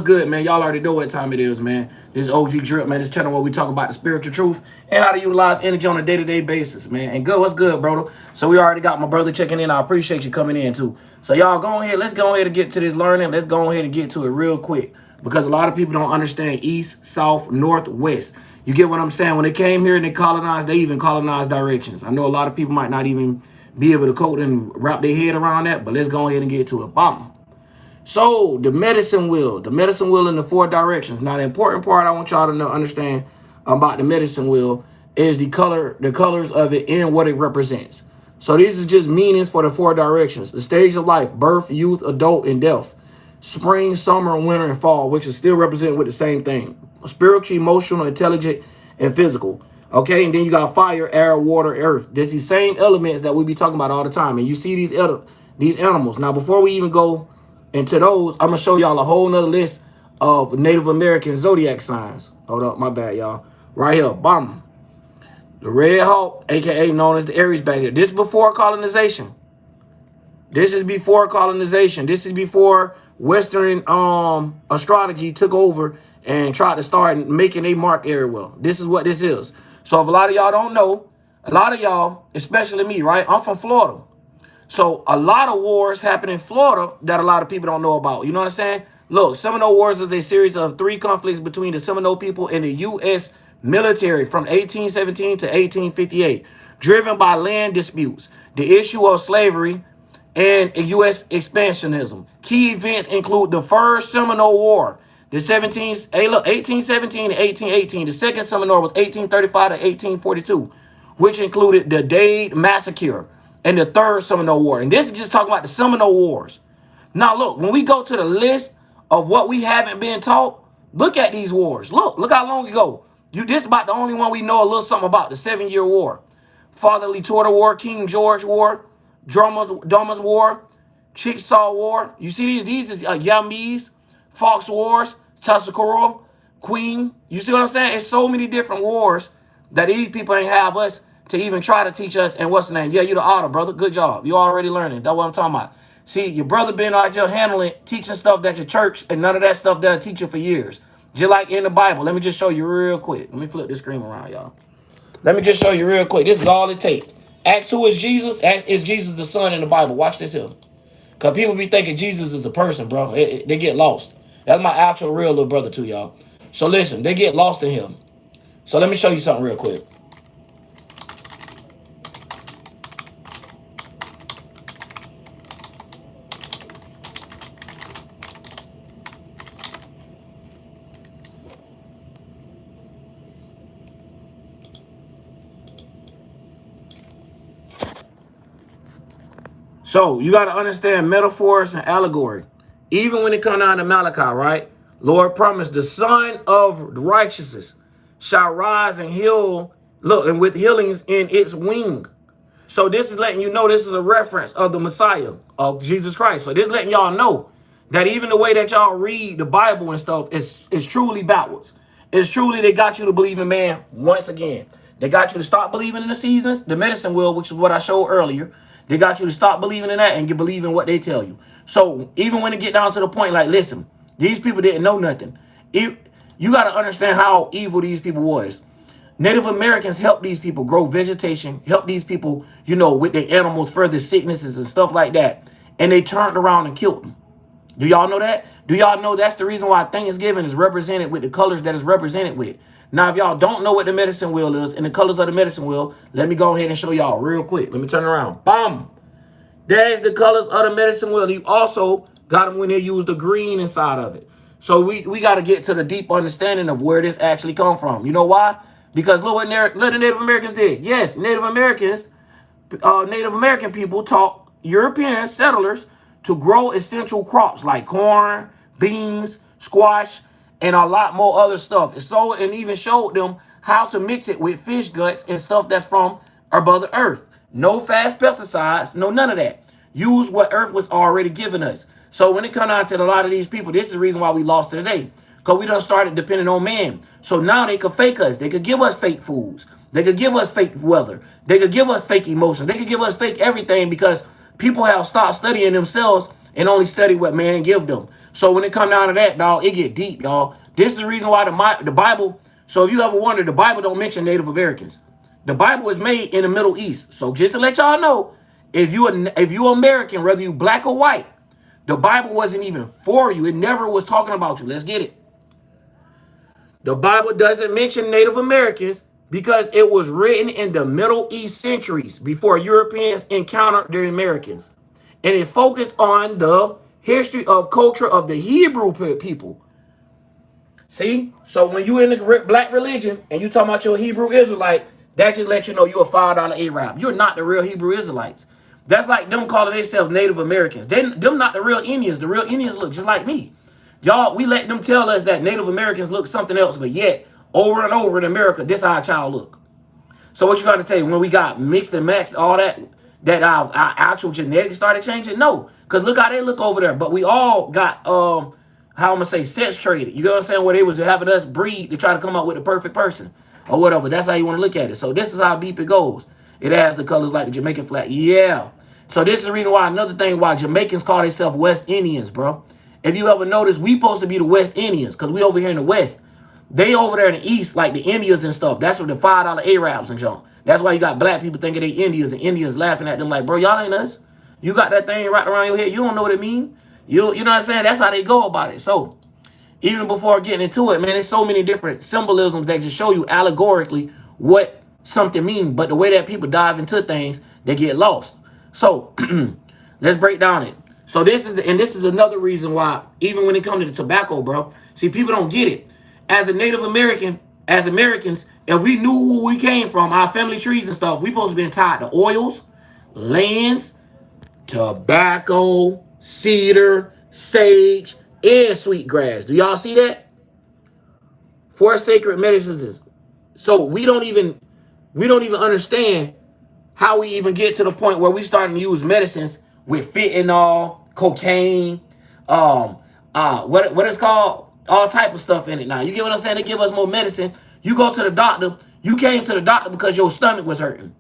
good, man? Y'all already know what time it is, man. This is OG Drip, man. This channel where we talk about the spiritual truth and how to utilize energy on a day-to-day basis, man. And good, what's good, brother? So we already got my brother checking in. I appreciate you coming in, too. So y'all go ahead. Let's go ahead and get to this learning. Let's go ahead and get to it real quick because a lot of people don't understand east, south, north, west. You get what I'm saying? When they came here and they colonized, they even colonized directions. I know a lot of people might not even be able to code and wrap their head around that, but let's go ahead and get to it. Bomb. So the medicine wheel in the 4 directions. Now the important part I want y'all to know, understand about the medicine wheel is the colors of it and what it represents. So these is just meanings for the 4 directions. The stage of life: birth, youth, adult, and death. Spring, summer, winter, and fall, which is still represented with the same thing: spiritual, emotional, intelligent, and physical. Okay, and then you got fire, air, water, earth. There's these same elements that we be talking about all the time, and you see these animals. Now, before we even go into those, I'm gonna show y'all a whole nother list of Native American zodiac signs. Hold up, my bad, y'all. Right here, bomb. The Red Hawk, aka known as the Aries, back here. This is before colonization. This is before colonization. This is before Western astrology took over and tried to start making a mark area well. This is what this is. So if a lot of y'all don't know, a lot of y'all, especially me, right? I'm from Florida. So a lot of wars happen in Florida that a lot of people don't know about. You know what I'm saying? Look, Seminole Wars is a series of 3 conflicts between the Seminole people and the U.S. military from 1817 to 1858, driven by land disputes, the issue of slavery, and U.S. expansionism. Key events include the First Seminole War, the 1817 to 1818. The Second Seminole was 1835 to 1842, which included the Dade Massacre, and the Third Seminole War. And this is just talking about the Seminole Wars. Now, look, when we go to the list of what we haven't been taught, look at these wars. Look how long ago. This is about the only one we know a little something about, the 7-Year War. Fatherly Torta War, King George War, Drummers War, Chickasaw War. You see these is Yamis, Fox Wars, Tuscarora, Queen. You see what I'm saying? It's so many different wars that these people ain't have us to even try to teach us. And what's the name? Yeah, you the author, brother. Good job. You already learning. That's what I'm talking about. See, your brother been out here handling, teaching stuff that your church and none of that stuff that I teach you for years. Just like in the Bible. Let me just show you real quick. Let me flip this screen around, y'all. Let me just show you real quick. This is all it takes. Ask who is Jesus. Ask, is Jesus the Son in the Bible? Watch this here. Because people be thinking Jesus is a person, bro. They get lost. That's my actual real little brother too, y'all. So listen, they get lost in him. So let me show you something real quick. So you got to understand metaphors and allegory. Even when it comes down to Malachi, right? Lord promised the Son of righteousness shall rise and heal, look, and with healings in its wing. So this is letting you know this is a reference of the Messiah, of Jesus Christ. So this is letting y'all know that even the way that y'all read the Bible and stuff is truly backwards. It's truly they got you to believe in man once again. They got you to stop believing in the seasons, the medicine wheel, which is what I showed earlier. They got you to stop believing in that and you believe in what they tell you. So even when it get down to the point, like, listen, these people didn't know nothing. You got to understand how evil these people was. Native Americans helped these people grow vegetation, help these people, you know, with their animals, further sicknesses and stuff like that. And they turned around and killed them. Do y'all know that? Do y'all know that's the reason why Thanksgiving is represented with the colors that it's represented with? Now, if y'all don't know what the medicine wheel is and the colors of the medicine wheel, let me go ahead and show y'all real quick. Let me turn around. Boom. There's the colors of the medicine wheel. You also got them when they use the green inside of it. So we got to get to the deep understanding of where this actually come from. You know why? Because look what the Native Americans did. Yes, Native American people taught European settlers to grow essential crops like corn, beans, squash, and a lot more other stuff. And even showed them how to mix it with fish guts and stuff that's from our Mother Earth. No fast pesticides, no none of that. Use what Earth was already giving us. So when it comes down to a lot of these people, this is the reason why we lost today. Because we done started depending on man. So now they could fake us. They could give us fake foods. They could give us fake weather. They could give us fake emotions. They could give us fake everything because people have stopped studying themselves and only study what man give them. So when it come down to that, dog, it get deep, y'all. This is the reason why the Bible. So if you ever wonder, the Bible don't mention Native Americans. The Bible is made in the Middle East. So just to let y'all know, if you American, whether you black or white, the Bible wasn't even for you. It never was talking about you. Let's get it. The Bible doesn't mention Native Americans because it was written in the Middle East centuries before Europeans encountered the Americans. And it focused on the history of culture of the Hebrew people. See? So when you in the black religion and you talking about your Hebrew Israelite, that just let you know you're a $5 Arab. You're not the real Hebrew Israelites. That's like them calling themselves Native Americans. Them not the real Indians. The real Indians look just like me. Y'all, we let them tell us that Native Americans look something else, but yet, over and over in America, this how our child look. So what you got to tell you, when we got mixed and matched, all that our actual genetics started changing? No. Because look how they look over there. But we all got, how I'm going to say, sex traded. You know what I'm saying? Where they was having us breed to try to come up with the perfect person or whatever. That's how you want to look at it. So this is how deep it goes. It has the colors like the Jamaican flag. Yeah. So this is the reason why, another thing why Jamaicans call themselves West Indians, bro. If you ever notice, we supposed to be the West Indians because we over here in the West. They over there in the East, like the Indians and stuff. That's what the $5 Arabs and junk. That's why you got black people thinking they Indians and Indians laughing at them like, bro, y'all ain't us. You got that thing right around your head. You don't know what it mean. You know what I'm saying? That's how they go about it. So even before getting into it, man, there's so many different symbolisms that just show you allegorically what something means. But the way that people dive into things, they get lost. So let's break down it. So this is another reason why, even when it comes to the tobacco, bro, see, people don't get it. As a Native American, as Americans, if we knew who we came from, our family trees and stuff, we supposed to be tied to oils, lands, tobacco, cedar, sage, and sweetgrass. Do y'all see that? 4 sacred medicines. So we don't even understand how we even get to the point where we starting to use medicines with fentanyl, cocaine, what it's called, all type of stuff in it now. You get what I'm saying? They give us more medicine. You go to the doctor. You came to the doctor because your stomach was hurting.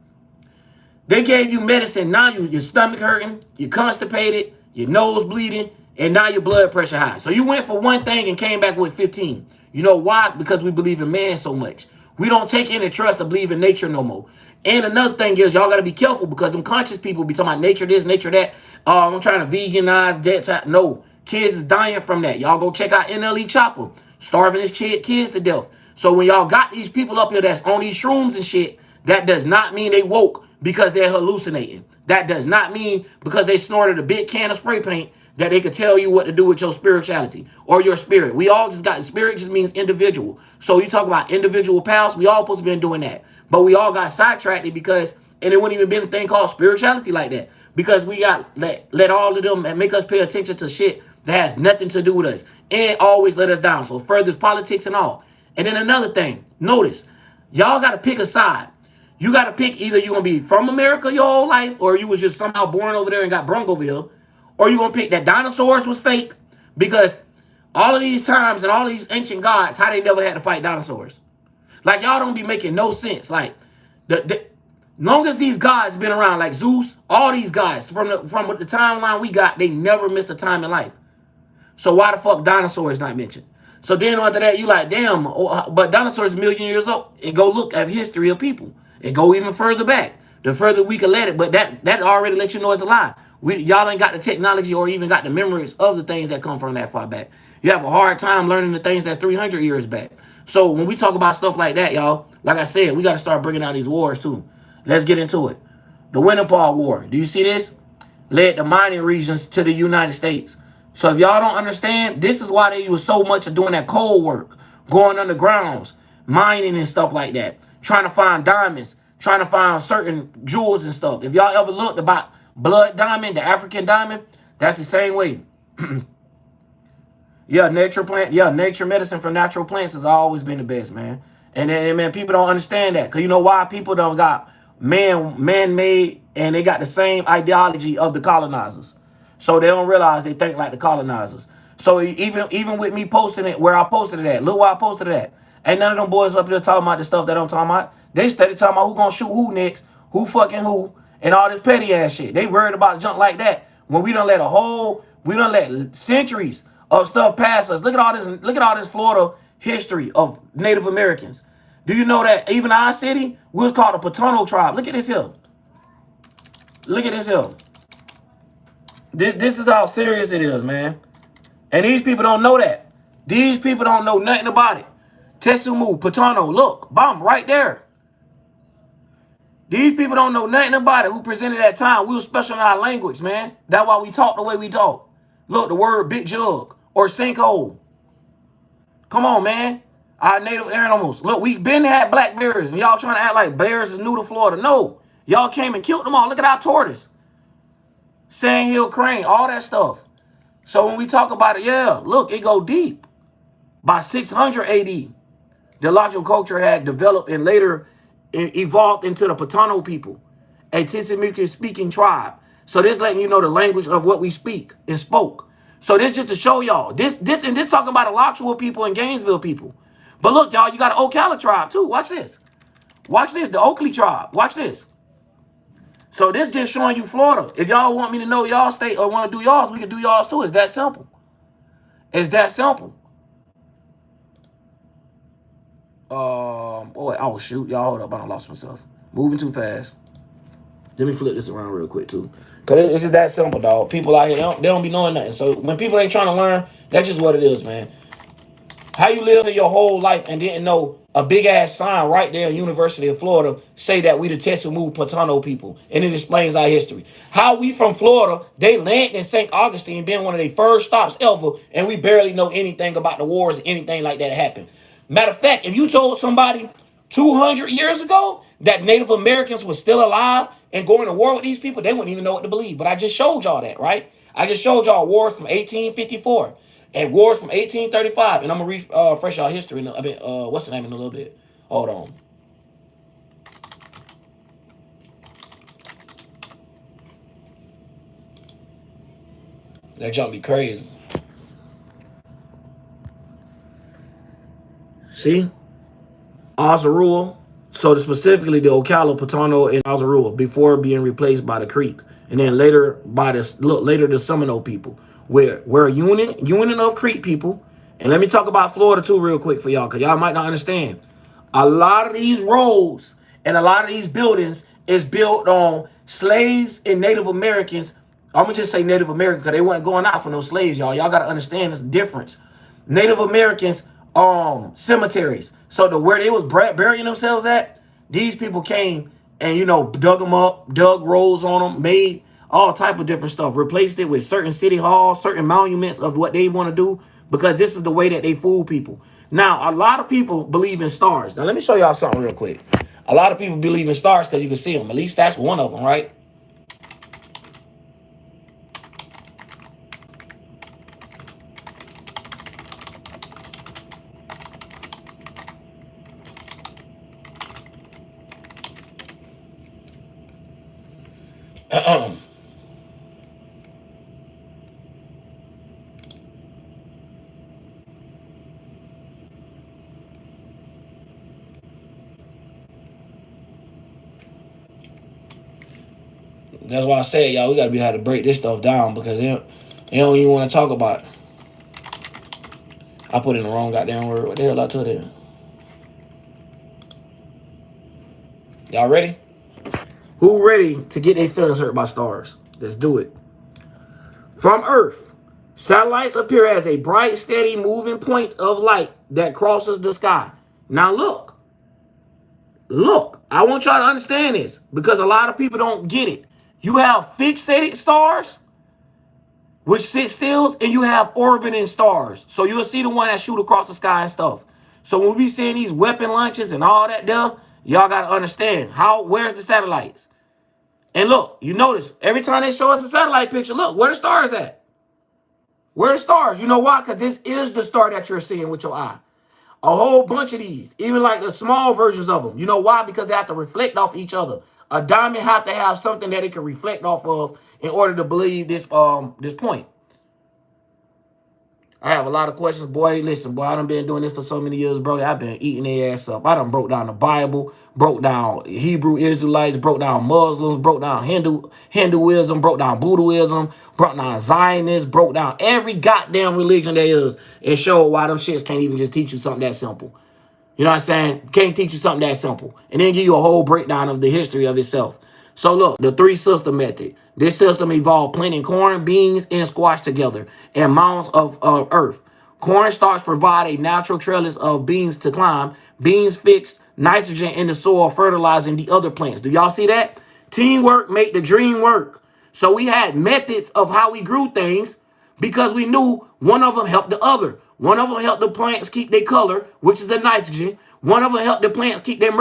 They gave you medicine. Now your stomach hurting, you're constipated, your nose bleeding, and now your blood pressure high. So you went for one thing and came back with 15. You know why? Because we believe in man so much. We don't take any trust to believe in nature no more. And another thing is, y'all got to be careful because them conscious people be talking about nature this, nature that. I'm trying to veganize that. No, kids is dying from that. Y'all go check out NLE Chopper, starving his kids to death. So when y'all got these people up here that's on these shrooms and shit, that does not mean they woke because they're hallucinating. That does not mean because they snorted a big can of spray paint that they could tell you what to do with your spirituality or your spirit. We all just got, spirit just means individual. So you talk about individual pals, we all supposed to be doing that. But we all got sidetracked because, and it wouldn't even been a thing called spirituality like that. Because we got let all of them make us pay attention to shit that has nothing to do with us. And always let us down. So furthers politics and all. And then another thing, notice, y'all got to pick a side. You got to pick either you're going to be from America your whole life or you was just somehow born over there and got brung over here. Or you're going to pick that dinosaurs was fake because all of these times and all of these ancient gods, how they never had to fight dinosaurs. Like, y'all don't be making no sense. Like, the long as these gods been around, like Zeus, all these guys, from the timeline we got, they never missed a time in life. So why the fuck dinosaurs not mentioned? So then after that, you like, damn, but dinosaurs 1,000,000 years old. And go look at history of people. And go even further back. The further we can let it, but that already let you know it's a lie. Y'all ain't got the technology or even got the memories of the things that come from that far back. You have a hard time learning the things that 300 years back. So when we talk about stuff like that, y'all, like I said, we got to start bringing out these wars too. Let's get into it. The Winnipeg War. Do you see this? Led the mining regions to the United States. So if y'all don't understand, this is why they use so much of doing that coal work, going undergrounds, mining and stuff like that, trying to find diamonds, trying to find certain jewels and stuff. If y'all ever looked about blood diamond, the African diamond, that's the same way. Yeah, nature medicine from natural plants has always been the best, man. And then, man, people don't understand that. Because you know why? People don't got man-made, and they got the same ideology of the colonizers. So they don't realize they think like the colonizers. So even with me posting it where I posted it at, look where I posted it at. Ain't none of them boys up there talking about the stuff that I'm talking about. They steady talking about who gonna shoot who next, who fucking who, and all this petty ass shit. They worried about junk like that. When we don't let centuries of stuff past us. Look at all this. Look at all this Florida history of Native Americans. Do you know that even our city, we was called a Potono tribe? Look at this here. Look at this here. This is how serious it is, man. And these people don't know that. These people don't know nothing about it. Tesumu, Potono, look, bomb right there. These people don't know nothing about it who presented that time. We were special in our language, man. That's why we talk the way we talk. Look, the word big jug or sinkhole. Come on, man. Our native animals. Look, we've been had black bears, and y'all trying to act like bears is new to Florida. No. Y'all came and killed them all. Look at our tortoise. Sandhill crane, all that stuff. So when we talk about it, yeah, look, it go deep. By 600 AD, the logical culture had developed and later evolved into the Potono people, a Tissimica-speaking tribe. So this letting you know the language of what we speak and spoke. So this just to show y'all. This talking about Alachua people and Gainesville people. But look, y'all, you got an Ocala tribe too. Watch this. Watch this, the Oakley tribe. Watch this. So this just showing you Florida. If y'all want me to know y'all state or want to do y'all's, we can do y'all's too. It's that simple. It's that simple. Boy, oh shoot, y'all hold up, I done lost myself. Moving too fast. Let me flip this around real quick too. Cause it's just that simple, dog. People out here, they don't be knowing nothing. So when people ain't trying to learn, that's just what it is, man. How you live in your whole life and didn't know a big ass sign right there in University of Florida say that we the Tesumu Potono people, and it explains our history. How we from Florida, they landed in St. Augustine, being one of their first stops ever, and we barely know anything about the wars, anything like that happened. Matter of fact, if you told somebody 200 years ago that Native Americans were still alive and going to war with these people, they wouldn't even know what to believe. But I just showed y'all that, right? I just showed y'all wars from 1854 and wars from 1835. And I'm going to refresh y'all history in a bit. What's the name in a little bit? Hold on. That jump be crazy. See? Osarua. So specifically the Ocala, Potono, and Osarua before being replaced by the Creek. And then later by the Seminole people. We're a union of Creek people. And let me talk about Florida too real quick for y'all, because y'all might not understand. A lot of these roads and a lot of these buildings is built on slaves and Native Americans. I'm going to just say Native Americans because they weren't going out for no slaves, y'all. Y'all got to understand this difference. Native Americans cemeteries. So where they was burying themselves at, these people came and, you know, dug them up, dug rolls on them, made all type of different stuff, replaced it with certain city halls, certain monuments of what they want to do, because this is the way that they fool people. Now, a lot of people believe in stars. Now, let me show y'all something real quick. A lot of people believe in stars because you can see them. At least that's one of them, right? That's why I said, y'all, we got to be able to break this stuff down because they don't even want to talk about it. I put in the wrong goddamn word. What the hell I told it? Y'all ready? Who ready to get their feelings hurt by stars? Let's do it. From Earth, satellites appear as a bright, steady, moving point of light that crosses the sky. Now look. Look, I want y'all to understand this because a lot of people don't get it. You have fixated stars, which sit still, and you have orbiting stars. So you'll see the one that shoot across the sky and stuff. So when we seeing these weapon launches and all that there, y'all got to understand where's the satellites? And look, you notice every time they show us a satellite picture, look, where the stars at? Where the stars? You know why? Because this is the star that you're seeing with your eye. A whole bunch of these, even like the small versions of them. You know why? Because they have to reflect off each other. A diamond have to have something that it can reflect off of in order to believe this point. I have a lot of questions, boy. Listen, boy, I done been doing this for so many years, bro. I've been eating their ass up. I done broke down the Bible, broke down Hebrew Israelites, broke down Muslims, broke down Hinduism, broke down Buddhism, broke down Zionists, broke down every goddamn religion there is, and showed why them shits can't even just teach you something that simple. You know what I'm saying? Can't teach you something that simple. And then give you a whole breakdown of the history of itself. So look, the three system method. This system involved planting corn, beans, and squash together in mounds of earth. Corn stalks provide a natural trellis of beans to climb. Beans fix nitrogen in the soil, fertilizing the other plants. Do y'all see that? Teamwork make the dream work. So we had methods of how we grew things because we knew one of them helped the other. One of them helped the plants keep their color, which is the nitrogen. One of them helped the plants keep their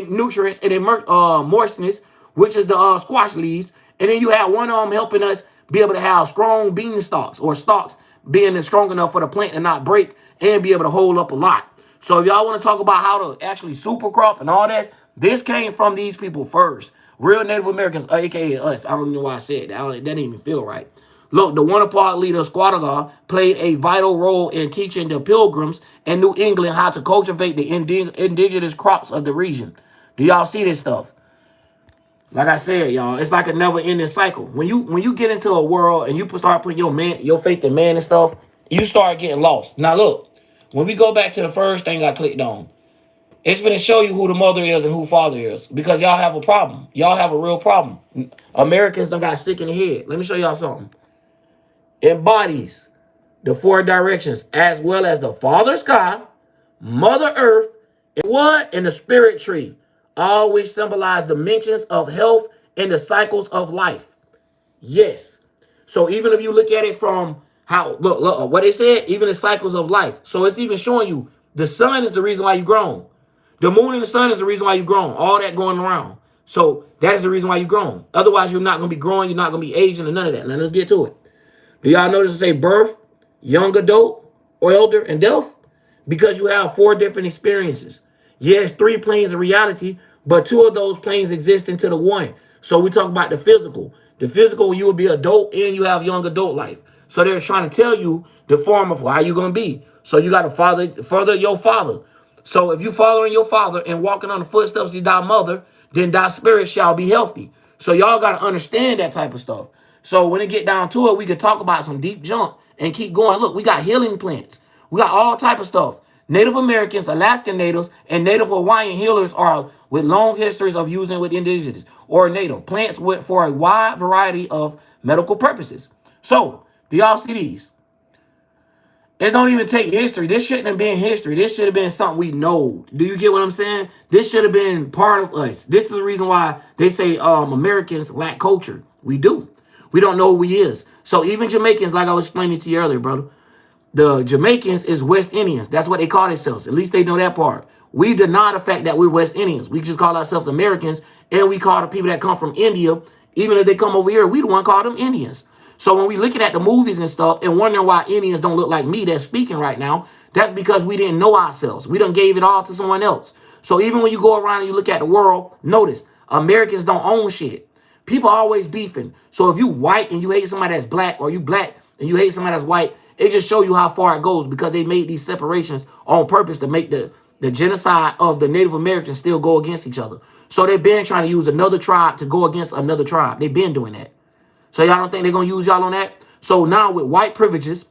nutrients and their moistness, which is the squash leaves. And then you have one of them helping us be able to have strong bean stalks or stalks being strong enough for the plant to not break and be able to hold up a lot. So if y'all want to talk about how to actually super crop and all that, this came from these people first. Real Native Americans, aka us. I don't know why I said that. That didn't even feel right. Look, the Wanapart leader Squattaga played a vital role in teaching the Pilgrims in New England how to cultivate the indigenous crops of the region. Do y'all see this stuff? Like I said, y'all, it's like a never-ending cycle. When you get into a world and you start putting your faith in man and stuff, you start getting lost. Now look, when we go back to the first thing I clicked on, it's going to show you who the mother is and who father is because y'all have a problem. Y'all have a real problem. Americans done got sick in the head. Let me show y'all something. Embodies the four directions as well as the Father Sky, Mother Earth, and what? And the Spirit Tree, all which symbolize dimensions of health and the cycles of life. Yes. So even if you look at it from how, look what they said, even the cycles of life. So it's even showing you the sun is the reason why you grown. The moon and the sun is the reason why you grown. All that going around. So that is the reason why you grown. Otherwise, you're not going to be growing. You're not going to be aging and none of that. Now let's get to it. Do y'all notice it say birth, young adult, elder, and death? Because you have four different experiences. Yes, three planes of reality, but two of those planes exist into the one. So we talk about the physical. The physical, you will be adult and you have young adult life. So they're trying to tell you the form of how you're going to be. So you got to further your father. So if you following your father and walking on the footsteps of thy mother, then thy spirit shall be healthy. So y'all got to understand that type of stuff. So when it get down to it, we could talk about some deep junk and keep going. Look, we got healing plants. We got all type of stuff. Native Americans, Alaskan natives, and Native Hawaiian healers are with long histories of using with indigenous or native plants for a wide variety of medical purposes. So, do y'all see these? It don't even take history. This shouldn't have been history. This should have been something we know. Do you get what I'm saying? This should have been part of us. This is the reason why they say Americans lack culture. We do. We don't know who we is. So even Jamaicans, like I was explaining to you earlier, brother, the Jamaicans is West Indians. That's what they call themselves. At least they know that part. We deny the fact that we're West Indians. We just call ourselves Americans, and we call the people that come from India, even if they come over here, we the one call them Indians. So when we looking at the movies and stuff and wondering why Indians don't look like me that's speaking right now, that's because we didn't know ourselves. We done gave it all to someone else. So even when you go around and you look at the world, notice Americans don't own shit. People are always beefing. So if you white and you hate somebody that's black, or you black and you hate somebody that's white, it just show you how far it goes because they made these separations on purpose to make the genocide of the Native Americans still go against each other. So they've been trying to use another tribe to go against another tribe. They've been doing that. So y'all don't think they're going to use y'all on that? So now with white privileges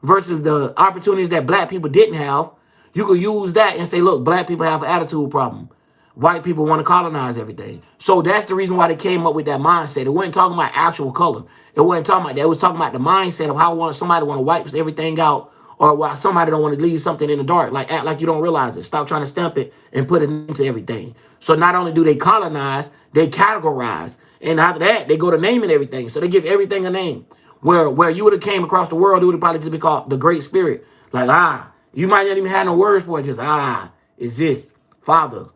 versus the opportunities that black people didn't have, you could use that and say, look, black people have an attitude problem. White people want to colonize everything. So that's the reason why they came up with that mindset. It wasn't talking about actual color. It wasn't talking about that. It was talking about the mindset of how somebody want to wipe everything out, or why somebody don't want to leave something in the dark. Like act like you don't realize it. Stop trying to stamp it and put it into everything. So not only do they colonize, they categorize. And after that, they go to naming everything. So they give everything a name. Where you would have came across the world, it would have probably just been called the Great Spirit. Like, you might not even have no words for it. Just, it's this, Father.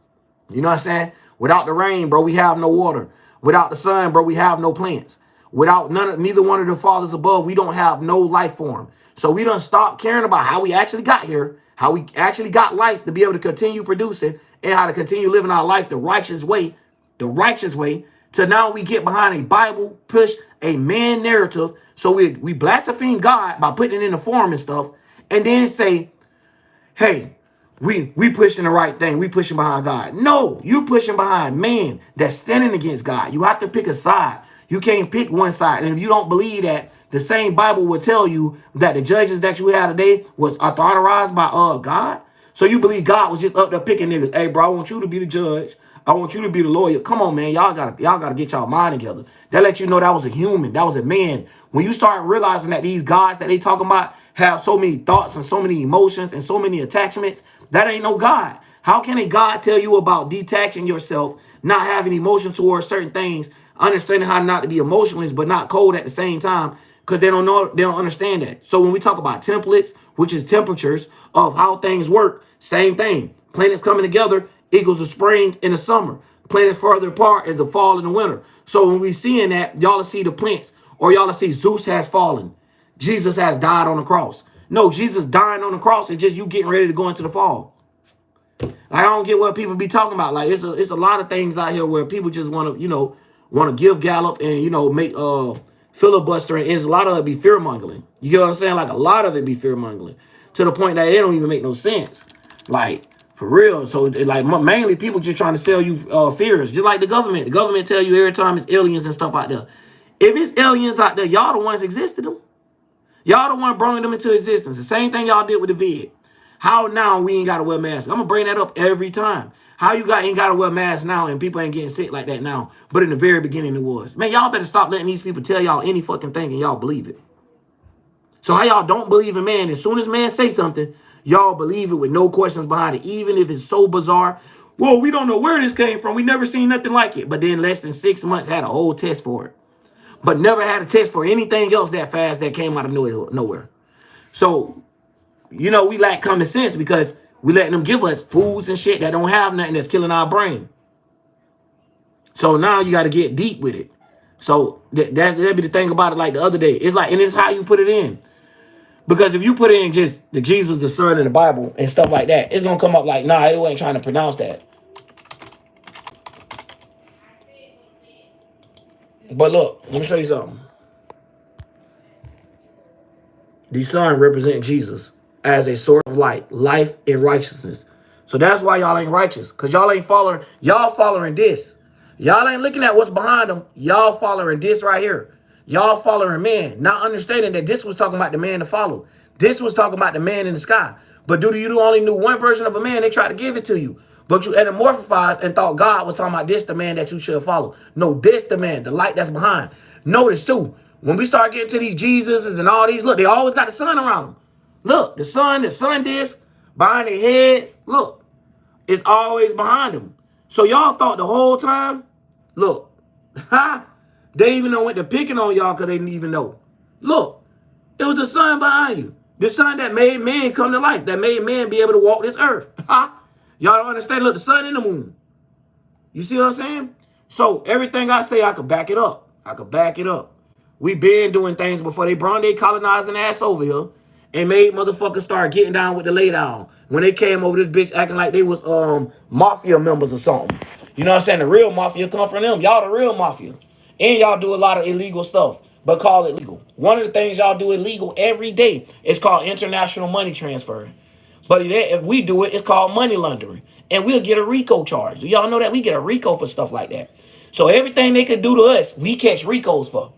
You know what I'm saying? Without the rain, bro, we have no water. Without the sun, bro, we have no plants. Without neither one of the fathers above, we don't have no life form. So we done stop caring about how we actually got here, how we actually got life to be able to continue producing, and how to continue living our life the righteous way, to now we get behind a Bible, push a man narrative. So we blaspheme God by putting it in the form and stuff. and then say, hey, we pushing the right thing. We pushing behind God. No, you pushing behind man that's standing against God. You have to pick a side. You can't pick one side. And if you don't believe that, the same Bible will tell you that the judges that you have today was authorized by God. So you believe God was just up there picking niggas. Hey, bro, I want you to be the judge. I want you to be the lawyer. Come on, man. Y'all gotta get y'all mind together. That let you know that was a human. That was a man. When you start realizing that these gods that they talking about have so many thoughts and so many emotions and so many attachments, that ain't no God. How can a God tell you about detaching yourself, not having emotion towards certain things, understanding how not to be emotionless but not cold at the same time? Because they don't know, they don't understand that. So when we talk about templates, which is temperatures of how things work, same thing. Planets coming together equals the spring and the summer. Planets further apart is the fall and the winter. So when we seeing that, y'all see the plants, or y'all see Zeus has fallen. Jesus has died on the cross. No, Jesus dying on the cross is just you getting ready to go into the fall. I don't get what people be talking about. Like it's a lot of things out here where people just want to, want to give gallop and, make filibuster, and a lot of it be fear mongering. You get what I'm saying? Like a lot of it be fear mongering to the point that it don't even make no sense. Like for real. So like mainly people just trying to sell you fears, just like the government. The government tell you every time it's aliens and stuff out there. If it's aliens out there, y'all the ones existed them. Y'all the one bringing them into existence. The same thing y'all did with the vid. How now we ain't got to wear masks? I'm going to bring that up every time. How you ain't got to wear masks now and people ain't getting sick like that now, but in the very beginning it was. Man, y'all better stop letting these people tell y'all any fucking thing and y'all believe it. So how y'all don't believe in man, as soon as man say something, y'all believe it with no questions behind it, even if it's so bizarre. Well, we don't know where this came from. We never seen nothing like it. But then less than 6 months had a whole test for it. But never had a test for anything else that fast that came out of nowhere. So, we lack common sense because we letting them give us foods and shit that don't have nothing, that's killing our brain. So now you got to get deep with it. So that'd be the thing about it. Like the other day, it's like, and it's how you put it in. Because if you put in just the Jesus, the Son, and the Bible and stuff like that, it's gonna come up like, nah, it ain't trying to pronounce that. But look, let me show you something. The Son represents Jesus as a source of light, life, and righteousness. So that's why y'all ain't righteous, because y'all ain't following. Y'all following this. Y'all ain't looking at what's behind them. Y'all following this right here. Y'all following man, not understanding that this was talking about the man to follow. This was talking about the man in the sky. But due to you only knew one version of a man, they tried to give it to you. But you anamorphized and thought God was talking about this the man that you should follow. No, this the man, the light that's behind. Notice too, when we start getting to these Jesuses and all these, look, they always got the sun around them. Look, the sun disc behind their heads, look, it's always behind them. So y'all thought the whole time, look, they even went to picking on y'all because they didn't even know. Look, it was the sun behind you. The sun that made man come to life, that made man be able to walk this earth. Y'all don't understand. Look, the sun and the moon. You see what I'm saying? So everything I say, I could back it up. I could back it up. We been doing things before they brought their colonizing ass over here and made motherfuckers start getting down with the lay down. When they came over this bitch acting like they was mafia members or something. You know what I'm saying? The real mafia come from them. Y'all the real mafia. And y'all do a lot of illegal stuff, but call it legal. One of the things y'all do illegal every day is called international money transfer. But if we do it, it's called money laundering. And we'll get a RICO charge. Y'all know that? We get a RICO for stuff like that. So everything they could do to us, we catch RICOs for.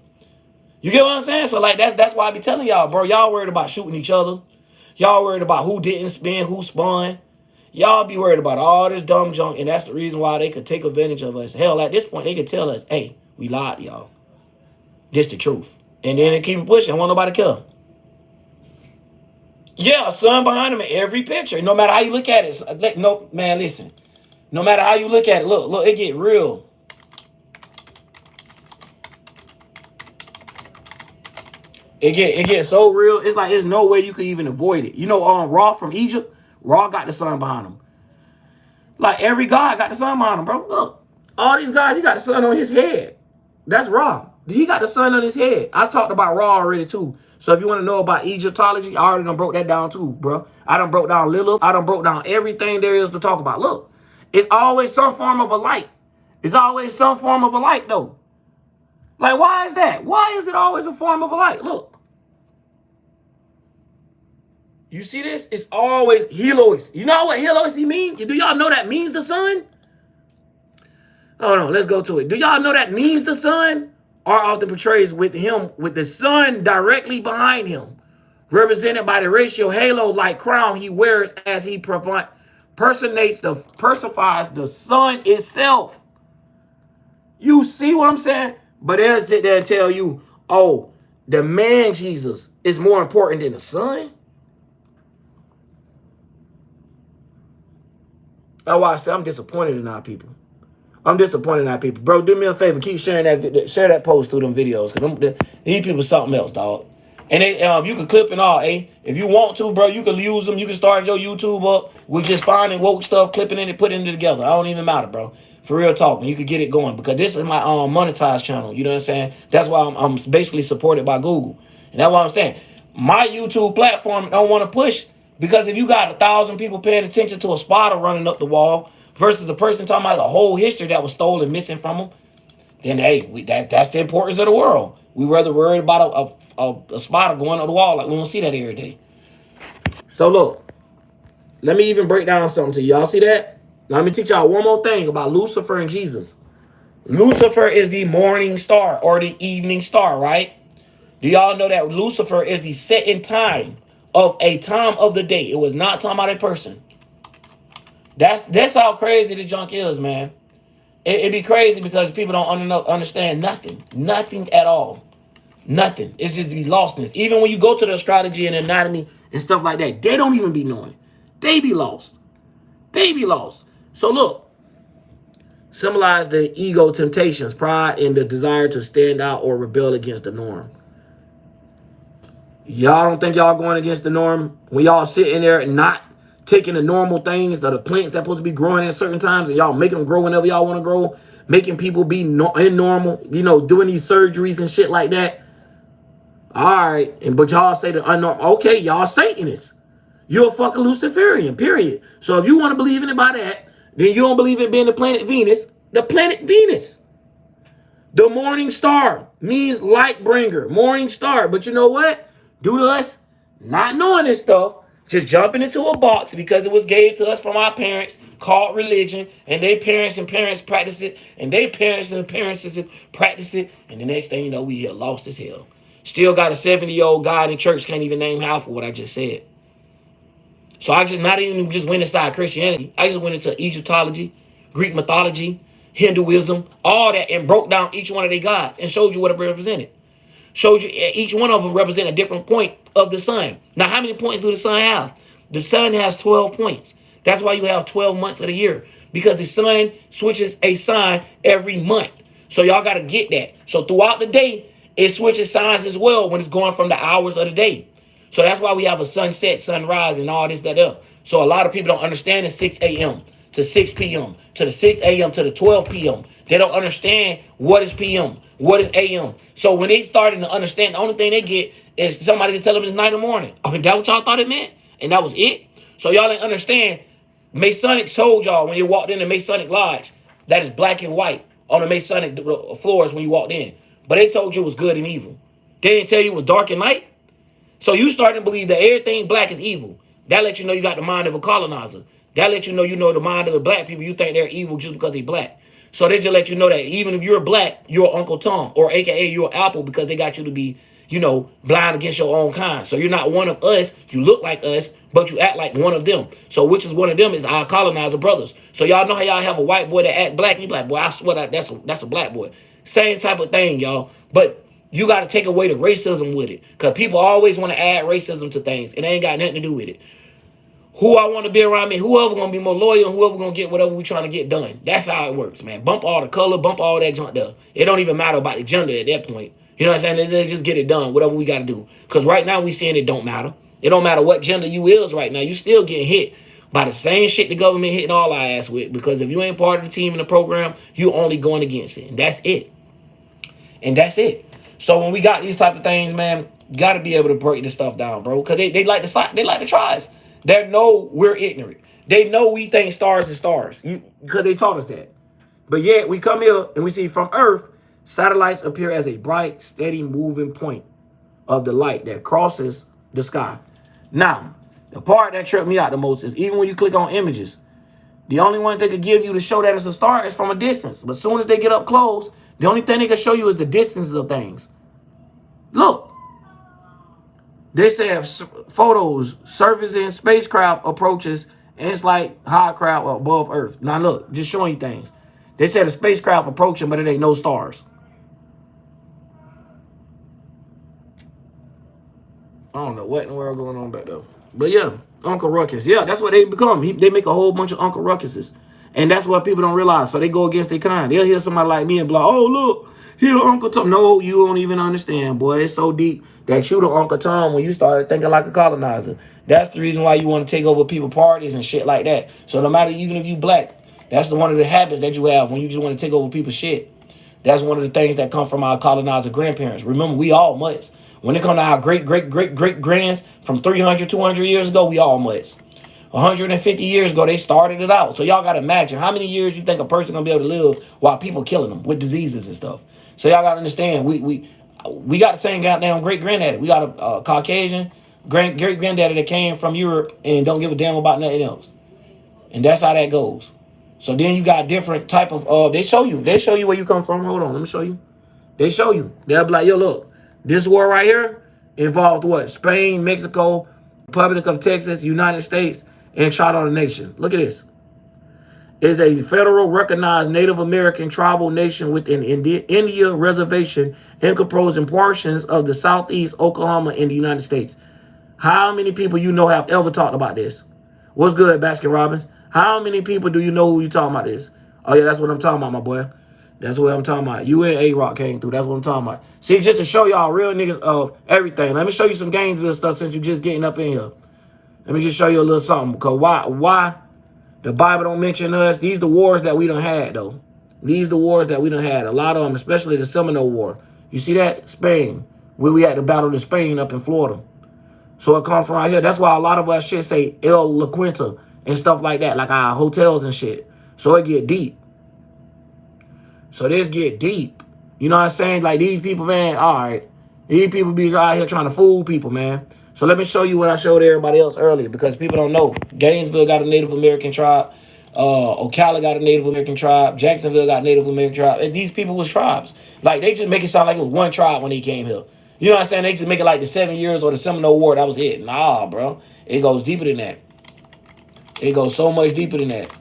You get what I'm saying? So like that's why I be telling y'all, bro, y'all worried about shooting each other. Y'all worried about who didn't spin, who spun. Y'all be worried about all this dumb junk, and that's the reason why they could take advantage of us. Hell, at this point, they could tell us, hey, we lied to y'all. This the truth. And then they keep pushing. Won't nobody care. Yeah, a sun behind them in every picture. No matter how you look at it. No, man, listen. No matter how you look at it, look, it get real. It gets so real. It's like there's no way you could even avoid it. You know, Ra from Egypt, Ra got the sun behind him. Like every god got the sun behind him, bro. Look, all these guys, he got the sun on his head. That's Ra. He got the sun on his head. I talked about Ra already too. So if you want to know about Egyptology, I already done broke that down too, bro. I done broke down Lilith. I done broke down everything there is to talk about. Look, it's always some form of a light. It's always some form of a light though. Like, why is that? Why is it always a form of a light? Look. You see this? It's always Helois. You know what Helois mean? Do y'all know that means the sun? Oh no, let's go to it. Do y'all know that means the sun? Or often portrays with him, with the sun directly behind him, represented by the ratio halo-like crown he wears as he personifies the sun itself. You see what I'm saying? But they'll sit there and tell you, oh, the man Jesus is more important than the sun. That's why I say I'm disappointed in our people. I'm disappointed in our people. Bro, do me a favor. Keep sharing share that post through them videos. Cause these people something else, dog. And they, you can clip and all, eh? If you want to, bro, you can use them. You can start your YouTube up with just finding woke stuff, clipping it and putting it together. I don't even matter, bro. For real talking, you can get it going. Because this is my monetized channel. You know what I'm saying? That's why I'm basically supported by Google. And that's what I'm saying. My YouTube platform don't want to push. Because if you got 1,000 people paying attention to a spotter running up the wall versus a person talking about the whole history that was stolen, missing from them, then hey, that's the importance of the world. We rather worried about a spotter going up the wall like we don't see that every day. So look, let me even break down something to y'all. See that? Now, let me teach y'all one more thing about Lucifer and Jesus. Lucifer is the morning star or the evening star, right? Do y'all know that Lucifer is the setting time of a time of the day? It was not talking about a person. That's how crazy the junk is, man. It'd be crazy because people don't understand nothing. Nothing at all. Nothing. It's just to be lostness. Even when you go to the astrology and anatomy and stuff like that, they don't even be knowing. They be lost. They be lost. So look, symbolize the ego temptations, pride, and the desire to stand out or rebel against the norm. Y'all don't think y'all going against the norm when y'all sitting there and not taking the normal things, the plants that supposed to be growing at certain times, and y'all making them grow whenever y'all want to grow, making people be in normal, you know, doing these surgeries and shit like that. All right, but y'all say the unnormal. Okay, y'all Satanists. You're a fucking Luciferian, period. So if you want to believe in it by that, then you don't believe in being the planet Venus. The planet Venus. The morning star means light bringer, morning star. But you know what? Due to us not knowing this stuff, just jumping into a box because it was gave to us from our parents, called religion, and they parents and parents practice it, and they parents and parents practice it, and the next thing you know, we here lost as hell. Still got a 70-year-old guy in the church, can't even name half of what I just said. So I just not even just went inside Christianity. I just went into Egyptology, Greek mythology, Hinduism, all that, and broke down each one of their gods and showed you what it represented. Showed you each one of them represent a different point of the sun. Now, how many points do the sun have? The sun has 12 points. That's why you have 12 months of the year, because the sun switches a sign every month. So y'all got to get that. So throughout the day, it switches signs as well when it's going from the hours of the day. So that's why we have a sunset, sunrise, and all this, that. So a lot of people don't understand the 6 a.m. to 6 p.m. to the 6 a.m. to the 12 p.m. They don't understand what is p.m., what is a.m. So when they starting to understand, the only thing they get is somebody to tell them it's night or morning. Oh, that what y'all thought it meant? And that was it? So y'all didn't understand. Masonic told y'all when you walked in the Masonic Lodge that is black and white on the Masonic floors when you walked in. But they told you it was good and evil. They didn't tell you it was dark and light. So you starting to believe that everything black is evil. That lets you know you got the mind of a colonizer. That lets you know the mind of the black people. You think they're evil just because they black. So they just let you know that even if you're black, you're Uncle Tom, or AKA you're Apple, because they got you to be, blind against your own kind. So you're not one of us. You look like us, but you act like one of them. So which is one of them is our colonizer brothers. So y'all know how y'all have a white boy that act black, and you be like, boy, I swear that's a black boy. Same type of thing, y'all. But you got to take away the racism with it, because people always want to add racism to things, and it ain't got nothing to do with it. Who I want to be around me, whoever going to be more loyal, and whoever going to get whatever we trying to get done. That's how it works, man. Bump all the color, bump all that junk there. It don't even matter about the gender at that point. You know what I'm saying? They just get it done, whatever we got to do. Because right now we seeing it don't matter. It don't matter what gender you is right now. You still getting hit by the same shit the government hitting all our ass with. Because if you ain't part of the team in the program, you only going against it. And that's it. And that's it. So when we got these type of things, man, you got to be able to break this stuff down, bro. Because they like to try us. They know we're ignorant. They know we think stars are stars because they taught us that. But yet we come here and we see from Earth, satellites appear as a bright, steady moving point of the light that crosses the sky. Now, The part that tripped me out the most is even when you click on images, the only ones they could give you to show that it's a star is from a distance. But as soon as they get up close, the only thing they can show you is the distances of things. Look, they say photos surfacing spacecraft approaches, and it's like high crowd above Earth. Now look, just showing you things. They said a spacecraft approaching, but it ain't no stars. I don't know what in the world going on back there. But yeah, Uncle Ruckus. Yeah, that's what they become. They make a whole bunch of Uncle Ruckuses. And that's what people don't realize. So they go against their kind. They'll hear somebody like me and be like, oh, look, here Uncle Tom. No, you don't even understand, boy. It's so deep that you the Uncle Tom when you started thinking like a colonizer. That's the reason why you want to take over people's parties and shit like that. So no matter, even if you black, that's one of the habits that you have when you just want to take over people's shit. That's one of the things that come from our colonizer grandparents. Remember, we all mutts. When it comes to our great-great-great-great-grands from 300, 200 years ago, we all mutts. 150 years ago, they started it out. So y'all got to imagine how many years you think a person going to be able to live while people killing them with diseases and stuff. So y'all got to understand, we got the same goddamn great-granddaddy. We got a Caucasian great-granddaddy that came from Europe and don't give a damn about nothing else. And that's how that goes. So then you got different type of, they show you where you come from. Hold on, let me show you. They show you. They'll be like, yo, look, this war right here involved what? Spain, Mexico, Republic of Texas, United States, and Chad on the nation. Look at this. It's a federal recognized Native American tribal nation within India reservation encompassing portions of the southeast Oklahoma in the United States. How many people you know have ever talked about this? What's good, Baskin Robbins? How many people do you know who you talking about this? Oh, yeah, that's what I'm talking about, my boy. That's what I'm talking about. You and A-Rock came through. That's what I'm talking about. See, just to show y'all real niggas of everything. Let me show you some Gainesville stuff since you just getting up in here. Let me just show you a little something. Because why the Bible don't mention us? These the wars that we done had, though. These the wars that we done had. A lot of them, especially the Seminole War. You see that? Spain. Where we had to battle the Spain up in Florida. So it comes from right here. That's why a lot of us shit say El La Quinta and stuff like that. Like our hotels and shit. So it get deep. So this get deep. You know what I'm saying? Like these people, man, all right. These people be out here trying to fool people, man. So let me show you what I showed everybody else earlier because people don't know. Gainesville got a Native American tribe. Ocala got a Native American tribe. Jacksonville got a Native American tribe. And these people was tribes. Like they just make it sound like it was one tribe when they came here. You know what I'm saying? They just make it like the 7 years or the Seminole War. That was it. Nah, bro. It goes deeper than that. It goes so much deeper than that.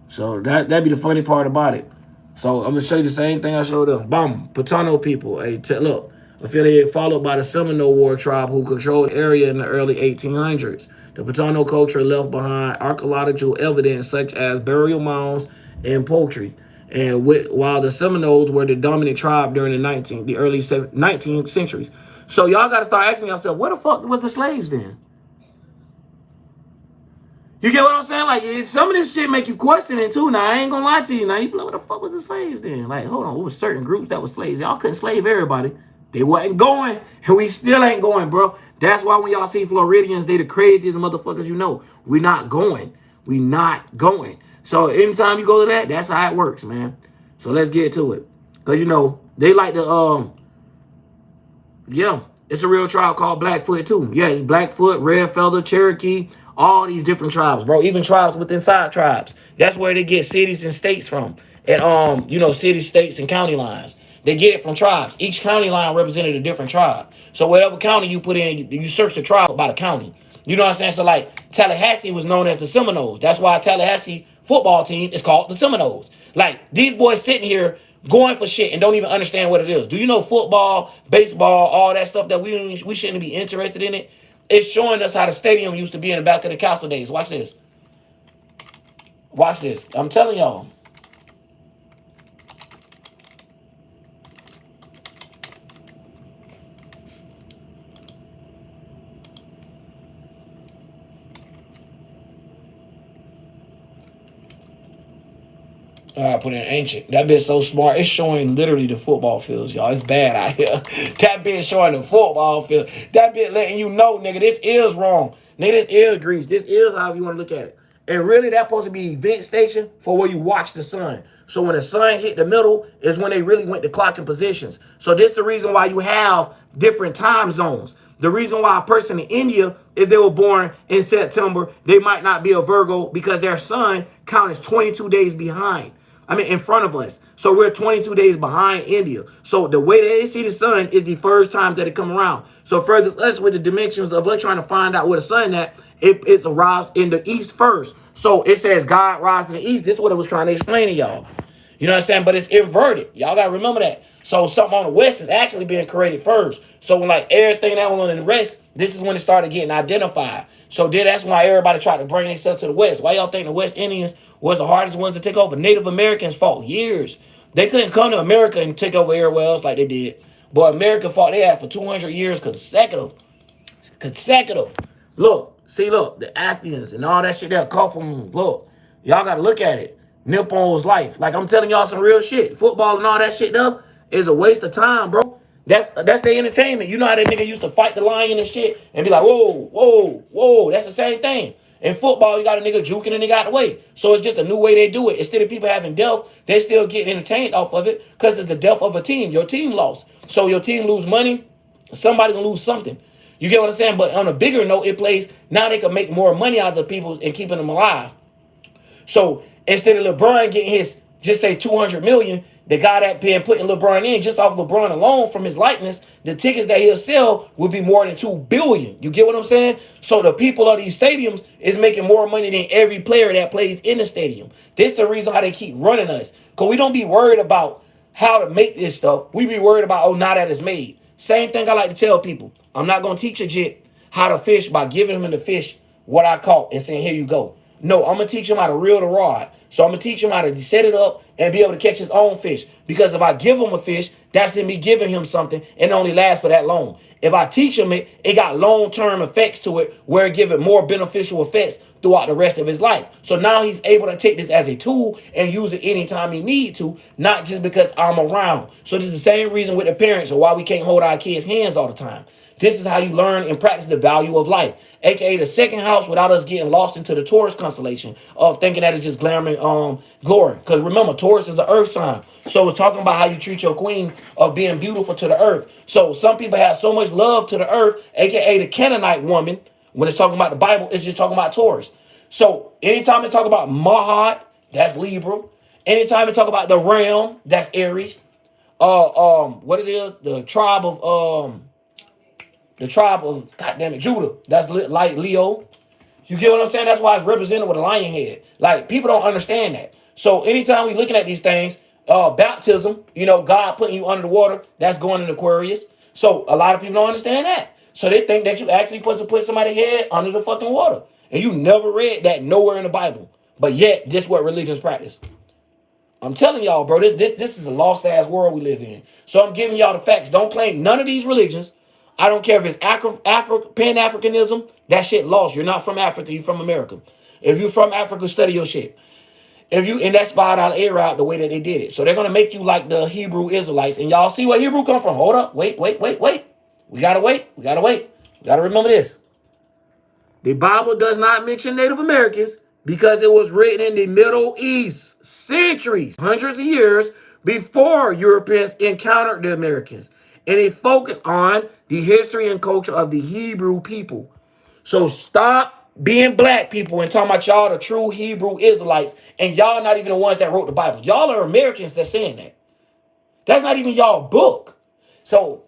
So that'd be the funny part about it. So I'm gonna show you the same thing I showed them. Boom, Patano people. Hey, look, affiliated followed by the Seminole War tribe who controlled the area in the early 1800s. The Patano culture left behind archaeological evidence such as burial mounds and poultry. And while the Seminoles were the dominant tribe during the early 19th centuries. So y'all gotta start asking yourself, where the fuck was the slaves then? You get what I'm saying? Like, some of this shit make you question it, too. Now, I ain't gonna lie to you. Now, you be like, what the fuck was the slaves then? Like, hold on. It was certain groups that were slaves. Y'all couldn't slave everybody. They wasn't going, and we still ain't going, bro. That's why when y'all see Floridians, they the craziest motherfuckers you know. We not going. We not going. So, anytime you go to that, that's how it works, man. So, let's get to it. Because, you know, they like to, yeah, it's a real tribe called Blackfoot, too. Yeah, it's Blackfoot, Red Feather, Cherokee, all these different tribes, bro. Even tribes within side tribes. That's where they get cities and states from. And, you know, city, states, and county lines. They get it from tribes. Each county line represented a different tribe. So whatever county you put in, you search the tribe by the county. You know what I'm saying? So, like, Tallahassee was known as the Seminoles. That's why Tallahassee football team is called the Seminoles. Like, these boys sitting here going for shit and don't even understand what it is. Do you know football, baseball, all that stuff that we shouldn't be interested in it? It's showing us how the stadium used to be in the back of the castle days. Watch this. Watch this. I'm telling y'all. I put in ancient. That bitch so smart. It's showing literally the football fields, y'all. It's bad out here. That bitch showing the football field. That bitch letting you know, nigga, this is wrong. Nigga, this is grease. This is how you want to look at it. And really, that's supposed to be event station for where you watch the sun. So when the sun hit the middle is when they really went to clocking positions. So this is the reason why you have different time zones. The reason why a person in India, if they were born in September, they might not be a Virgo because their sun count is 22 days behind. I mean, in front of us. So we're 22 days behind India. So the way they see the sun is the first time that it come around. So further us with the dimensions of us trying to find out where the sun at, it arrives in the east first. So it says God rises in the east. This is what it was trying to explain to y'all. You know what I'm saying? But it's inverted. Y'all got to remember that. So something on the west is actually being created first. So when like everything that went on in the west, this is when it started getting identified. So then that's why everybody tried to bring themselves to the west. Why y'all think the West Indians was the hardest ones to take over? Native Americans fought years. They couldn't come to America and take over everywhere else like they did. But America fought their ass for 200 years consecutive. Look, the Athenians and all that shit that come from, look, y'all got to look at it. Nippon's life. Like I'm telling y'all some real shit. Football and all that shit though is a waste of time, bro. That's their entertainment. You know how that nigga used to fight the lion and shit and be like, whoa, whoa, whoa. That's the same thing. In football, you got a nigga juking and they got the way. So it's just a new way they do it. Instead of people having death, they still getting entertained off of it because it's the death of a team. Your team lost. So your team lose money, somebody gonna lose something. You get what I'm saying? But on a bigger note, it plays, now they can make more money out of the people and keeping them alive. So instead of LeBron getting his, just say 200 million, the guy that been putting LeBron in, just off LeBron alone from his likeness, the tickets that he'll sell would be more than 2 billion. You get what I'm saying? So the people of these stadiums is making more money than every player that plays in the stadium. This is the reason why they keep running us. Because we don't be worried about how to make this stuff. We be worried about, oh, now that it's made. Same thing I like to tell people. I'm not going to teach a jit how to fish by giving him the fish what I caught and saying, here you go. No, I'm going to teach him how to reel the rod. So I'm going to teach him how to set it up and be able to catch his own fish. Because if I give him a fish, that's me giving him something and it only lasts for that long. If I teach him it, it got long-term effects to it where it give it more beneficial effects throughout the rest of his life. So now he's able to take this as a tool and use it anytime he need to, not just because I'm around. So this is the same reason with the parents or why we can't hold our kids' hands all the time. This is how you learn and practice the value of life, aka the second house, without us getting lost into the Taurus constellation of thinking that it's just glamour glory. Because remember, Taurus is the earth sign. So it's talking about how you treat your queen of being beautiful to the earth. So some people have so much love to the earth, aka the Canaanite woman. When it's talking about the Bible, it's just talking about Taurus. So anytime they talk about Mahat, that's Libra. Anytime they talk about the realm, that's Aries. What it is, the tribe of goddamn it, Judah, that's like Leo. You get what I'm saying? That's why it's represented with a lion head. Like, people don't understand that. So anytime we looking at these things, baptism, you know, God putting you under the water, that's going in Aquarius. So a lot of people don't understand that. So they think that you actually supposed to put somebody's head under the fucking water. And you never read that nowhere in the Bible. But yet, this is what religions practice. I'm telling y'all, bro, this is a lost-ass world we live in. So I'm giving y'all the facts. Don't claim none of these religions. I don't care if it's Pan-Africanism, that shit lost. You're not from Africa, you're from America. If you're from Africa, study your shit. And that's spied out Arab the way that they did it. So they're going to make you like the Hebrew Israelites. And y'all see where Hebrew come from. Hold up. Wait. We got to wait. We got to remember this. The Bible does not mention Native Americans because it was written in the Middle East centuries, hundreds of years before Europeans encountered the Americans. And it focused on the history and culture of the Hebrew people. So stop being black people and talking about y'all the true Hebrew Israelites, and y'all not even the ones that wrote the Bible. Y'all are Americans that's saying that. That's not even y'all book. So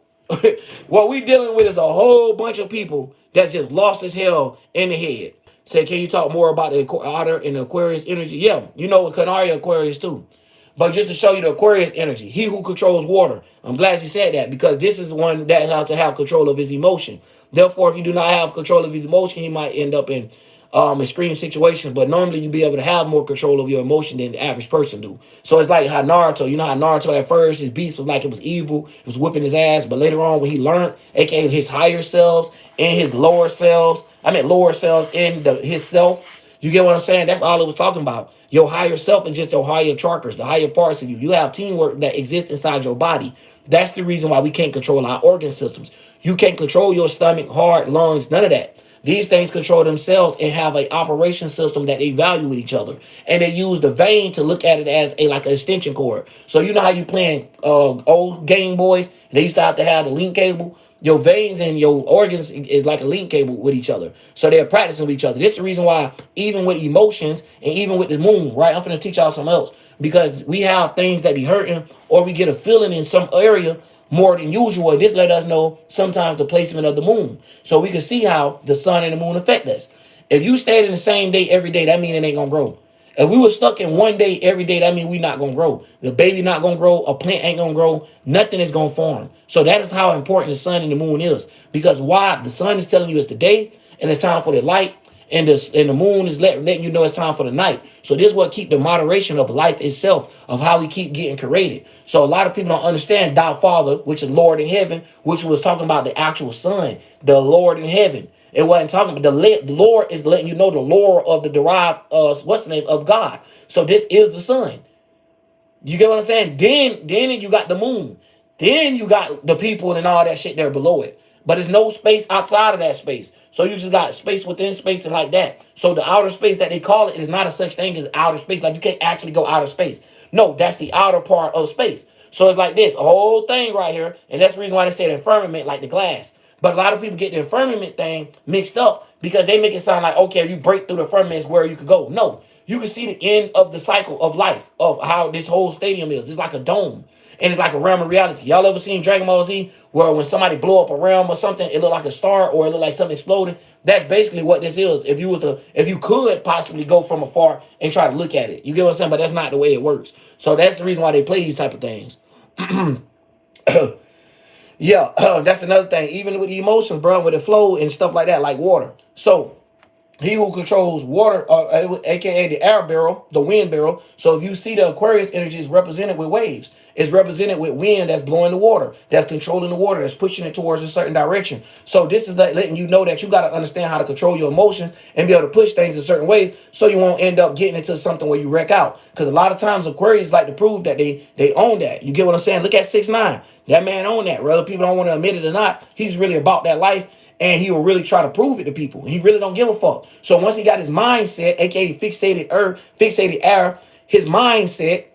what we dealing with is a whole bunch of people that's just lost as hell in the head. Say, can you talk more about the otter and the Aquarius energy? Yeah, you know Canary Aquarius too. But just to show you the Aquarius energy, he who controls water. I'm glad you said that because this is the one that has to have control of his emotion. Therefore, if you do not have control of his emotion, he might end up in extreme situations. But normally, you'll be able to have more control of your emotion than the average person do. So it's like how Naruto, you know how Naruto at first, his beast was like it was evil. It was whipping his ass. But later on, when he learned, aka his higher selves and his lower selves, in his self, you get what I'm saying? That's all it was talking about. Your higher self is just your higher chakras, the higher parts of you. You have teamwork that exists inside your body. That's the reason why we can't control our organ systems. You can't control your stomach, heart, lungs, none of that. These things control themselves and have an operation system that they value with each other. And they use the vein to look at it as a like an extension cord. So you know how you playing old Game Boys? They used to have the link cable. Your veins and your organs is like a link cable with each other. So they're practicing with each other. This is the reason why even with emotions and even with the moon, right? I'm going to teach y'all something else. Because we have things that be hurting or we get a feeling in some area more than usual. This let us know sometimes the placement of the moon. So we can see how the sun and the moon affect us. If you stayed in the same day every day, that means it ain't going to grow. If we were stuck in one day every day, that means we not gonna grow. The baby not gonna grow, a plant ain't gonna grow, nothing is gonna form. So that is how important the sun and the moon is. Because why? The sun is telling you it's the day and it's time for the light, and the moon is letting you know it's time for the night. So this is what keep the moderation of life itself, of how we keep getting created. So a lot of people don't understand Thou Father, which is Lord in heaven, which was talking about the actual sun, the Lord in heaven. It wasn't talking about the Lord is letting you know the lore of the derived what's the name of God. So this is the sun. You get what I'm saying? Then you got the moon. Then you got the people and all that shit there below it. But there's no space outside of that space. So you just got space within space and like that. So the outer space that they call it is not a such thing as outer space. Like you can't actually go outer space. No, that's the outer part of space. So it's like this, a whole thing right here. And that's the reason why they say the firmament like the glass. But a lot of people get the firmament thing mixed up because they make it sound like, okay, if you break through the firmament is where you could go. No, you can see the end of the cycle of life, of how this whole stadium is. It's like a dome. And it's like a realm of reality. Y'all ever seen Dragon Ball Z where when somebody blow up a realm or something, it look like a star or it look like something exploding? That's basically what this is. If you could possibly go from afar and try to look at it. You get what I'm saying? But that's not the way it works. So that's the reason why they play these type of things. Yeah, that's another thing. Even with the emotions, bro, with the flow and stuff like that, like water. So he who controls water, aka the air barrel, the wind barrel. So if you see the Aquarius energy is represented with waves, it's represented with wind that's blowing the water, that's controlling the water, that's pushing it towards a certain direction. So this is letting you know that you got to understand how to control your emotions and be able to push things in certain ways, so you won't end up getting into something where you wreck out. Because a lot of times Aquarius like to prove that they own that. You get what I'm saying? Look at 6ix9ine. That man owned that. Whether people don't want to admit it or not, he's really about that life. And he will really try to prove it to people. He really don't give a fuck. So once he got his mindset, aka fixated air, his mindset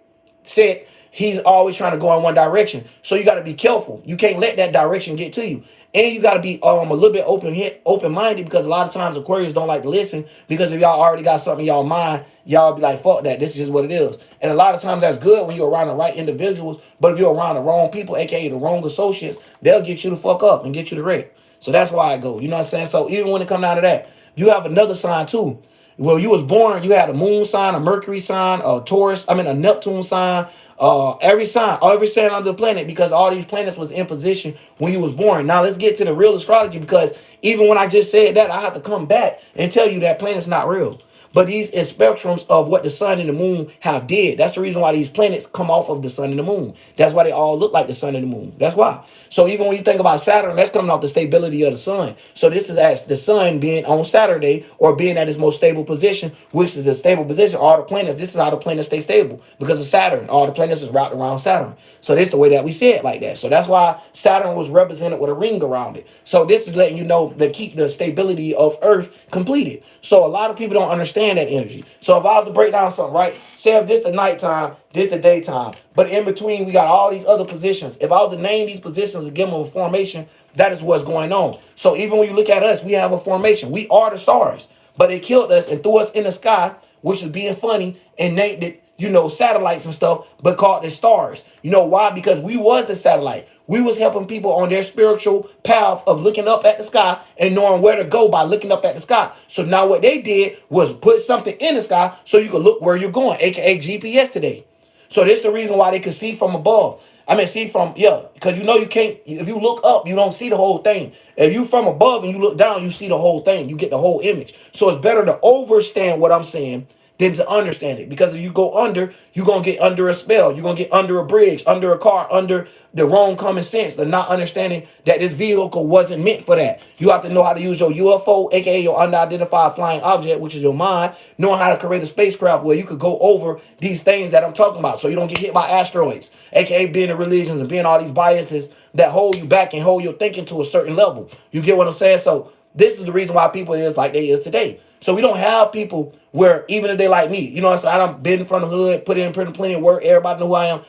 set, he's always trying to go in one direction. So you got to be careful. You can't let that direction get to you. And you got to be a little bit open-minded, because a lot of times Aquarius don't like to listen, because if y'all already got something in y'all mind, y'all be like, fuck that. This is just what it is. And a lot of times that's good when you're around the right individuals. But if you're around the wrong people, aka the wrong associates, they'll get you the fuck up and get you the wreck. So that's why I go. You know what I'm saying? So even when it comes down to that, you have another sign too. When you was born, you had a moon sign, a Mercury sign, a Neptune sign, every sign under the planet, because all these planets was in position when you was born. Now let's get to the real astrology, because even when I just said that, I have to come back and tell you that planet's not real. But these is spectrums of what the sun and the moon have did. That's the reason why these planets come off of the sun and the moon. That's why they all look like the sun and the moon. That's why. So even when you think about Saturn, that's coming off the stability of the sun. So this is as the sun being on Saturday, or being at its most stable position, which is a stable position. All the planets, this is how the planets stay stable, because of Saturn. All the planets is wrapped around Saturn. So this is the way that we see it like that. So that's why Saturn was represented with a ring around it. So this is letting you know to keep the stability of Earth completed. So a lot of people don't understand that energy. So if I was to break down something, right? Say if this the nighttime, this the daytime, but in between we got all these other positions. If I was to name these positions and give them a formation, that is what's going on. So even when you look at us, we have a formation. We are the stars, but they killed us and threw us in the sky, which is being funny, and named it, satellites and stuff, but called it stars. You know why? Because we was the satellite. We was helping people on their spiritual path of looking up at the sky and knowing where to go by looking up at the ssky. So now what they did was put something in the sky so you could look where you're going, aka GPS today. So this is the reason why they could see from above. See from, because you can't, if you look up, you don't see the whole thing. If you from above and you look down, you see the whole thing. You get the whole image. So it's better to overstand what I'm saying than to understand it. Because if you go under, you're going to get under a spell. You're going to get under a bridge, under a car, under the wrong common sense, the not understanding that this vehicle wasn't meant for that. You have to know how to use your UFO, aka your unidentified flying object, which is your mind, knowing how to create a spacecraft where you could go over these things that I'm talking about, so you don't get hit by asteroids, aka being in religions and being all these biases that hold you back and hold your thinking to a certain level. You get what I'm saying? So This is the reason why people is like they is today. So we don't have people where, even if they like me, you know what I'm saying, I done been from the hood, put in plenty of work, everybody know who I am.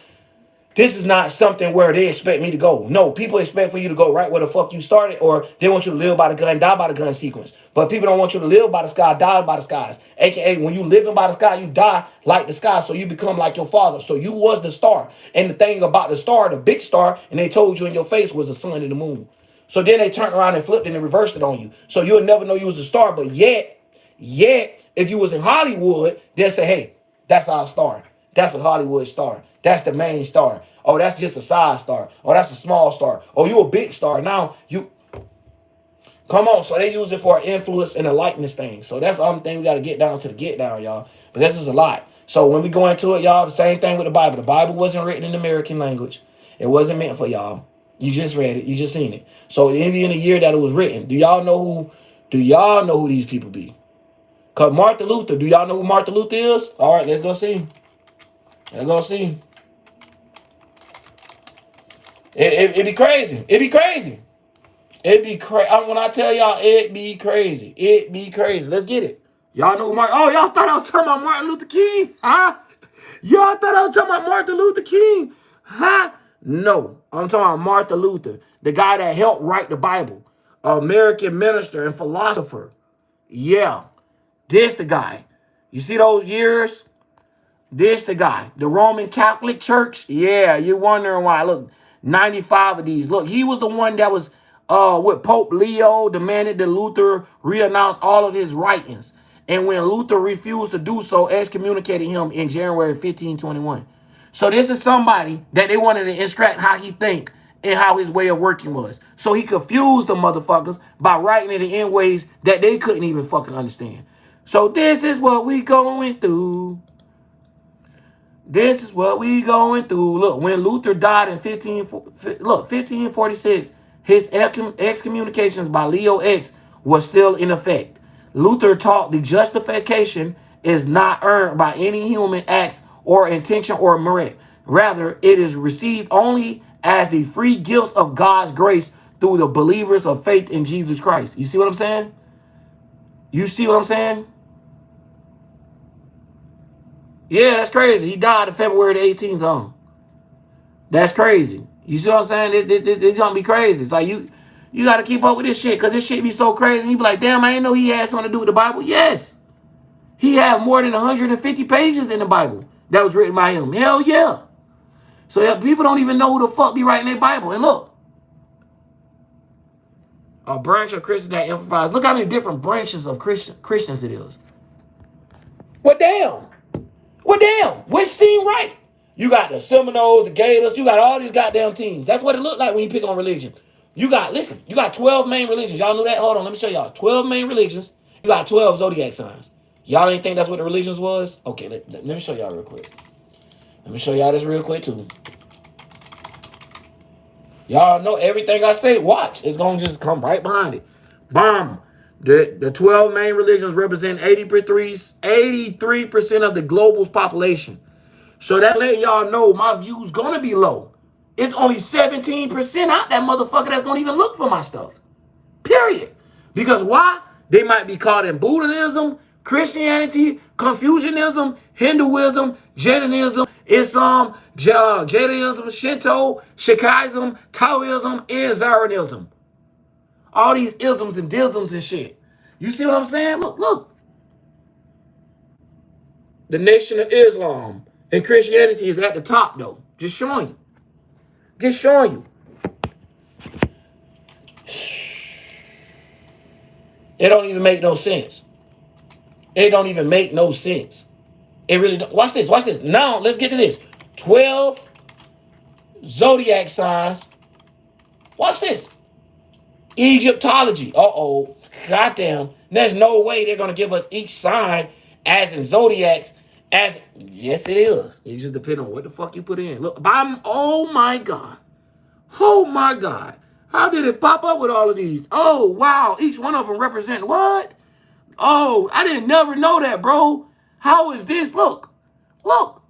This is not something where they expect me to go. No, people expect for you to go right where the fuck you started, or they want you to live by the gun, die by the gun sequence. But people don't want you to live by the sky, die by the skies. AKA, when you living by the sky, you die like the sky, so you become like your father. So you was the star. And the thing about the star, the big star, and they told you in your face, was the sun and the moon. So then they turned around and flipped it and reversed it on you. So you'll never know you was a star, but yet, if you was in Hollywood, they'll say, hey, that's our star. That's a Hollywood star. That's the main star. Oh, that's just a side star. Oh, that's a small star. Oh, you a big star. Now, you... Come on. So they use it for influence and a likeness thing. So that's the only thing we got to get down to the get down, y'all. But this is a lot. So when we go into it, y'all, the same thing with the Bible. The Bible wasn't written in American language. It wasn't meant for y'all. You just read it. You just seen it. So in the year that it was written, do y'all know who these people be? Because Martin Luther, do y'all know who Martin Luther is? All right, let's go see. Let's go see. It'd be crazy. It'd be crazy. It'd be crazy. When I tell y'all, it'd be crazy. It'd be crazy. Let's get it. Y'all know Martin. Oh, y'all thought I was talking about Martin Luther King? Huh? Y'all thought I was talking about Martin Luther King? Huh? No. I'm talking about Martin Luther, the guy that helped write the Bible. American minister and philosopher. Yeah. This the guy. You see those years? This the guy. The Roman Catholic Church. Yeah, you're wondering why. Look, 95 of these. Look, he was the one that was with Pope Leo, demanded that Luther re-announce all of his writings. And when Luther refused to do so, excommunicated him in January 1521. So this is somebody that they wanted to extract how he think and how his way of working was. So he confused the motherfuckers by writing it in ways that they couldn't even fucking understand. So this is what we going through. This is what we going through. Look, when Luther died in 1546, his excommunications by Leo X was still in effect. Luther taught the justification is not earned by any human acts or intention or merit. Rather, it is received only as the free gifts of God's grace through the believers of faith in Jesus Christ. You see what I'm saying? You see what I'm saying? Yeah, that's crazy. He died on February the 18th. That's crazy. You see what I'm saying? It's gonna be crazy. It's like you got to keep up with this shit, because this shit be so crazy. And you be like, damn, I didn't know he had something to do with the Bible. Yes. He had more than 150 pages in the Bible that was written by him. Hell yeah. So yeah, people don't even know who the fuck be writing their Bible. And look, a branch of Christians that emphasize. Look how many different branches of Christians it is. Well, damn. Well, damn. Which seem right? You got the Seminoles, the Gators. You got all these goddamn teams. That's what it looked like when you pick on religion. You got 12 main religions. Y'all knew that? Hold on, let me show y'all. 12 main religions. You got 12 zodiac signs. Y'all didn't think that's what the religions was? Okay, let me show y'all real quick. Let me show y'all this real quick, too. Y'all know everything I say. Watch. It's going to just come right behind it. Bomb. The 12 main religions represent 83% of the global's population. So that letting y'all know my view's going to be low. It's only 17% out that motherfucker that's going to even look for my stuff. Period. Because why? They might be caught in Buddhism, Christianity, Confucianism, Hinduism, Jainism, Islam, Jainism, Shinto, Shikhism, Taoism, and Zoroastrianism. All these isms and disms and shit. You see what I'm saying? Look. The Nation of Islam and Christianity is at the top, though. Just showing you. Just showing you. It don't even make no sense. It don't even make no sense. It really don't. Watch this. Watch this. Now, let's get to this. 12 zodiac signs. Watch this. Egyptology. Uh-oh. Goddamn. There's no way they're going to give us each sign as in zodiacs. Yes, it is. It just depends on what the fuck you put in. Look, oh my God. Oh my God. How did it pop up with all of these? Oh, wow. Each one of them represent what? Oh, I didn't never know that, bro. How is this? Look. Look.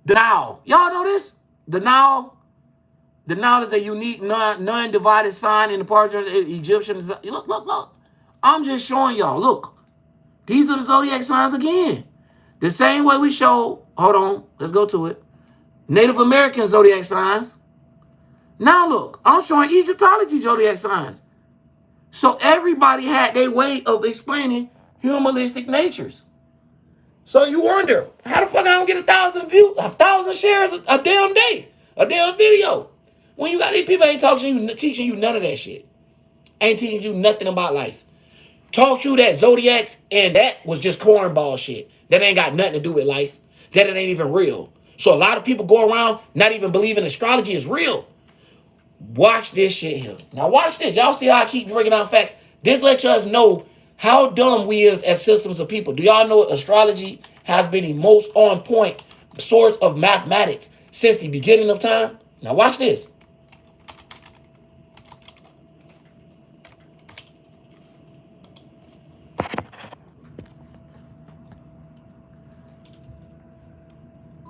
The Nile. Y'all know this? The Nile. The Nile is a unique non-divided sign in the part of the Egyptian. Look, look, look. I'm just showing y'all. Look, these are the zodiac signs again. The same way we show, hold on, let's go to it. Native American zodiac signs. Now look, I'm showing Egyptology zodiac signs. So everybody had their way of explaining humanistic natures. So you wonder, how the fuck I don't get 1,000 views, 1,000 shares a damn day, a damn video? When you got these people ain't teaching you none of that shit. Ain't teaching you nothing about life. Taught you that zodiacs and that was just cornball shit. That ain't got nothing to do with life. That it ain't even real. So a lot of people go around not even believing astrology is real. Watch this shit here. Now watch this. Y'all see how I keep breaking down facts? This lets us know how dumb we is as systems of people. Do y'all know astrology has been the most on point source of mathematics since the beginning of time? Now watch this.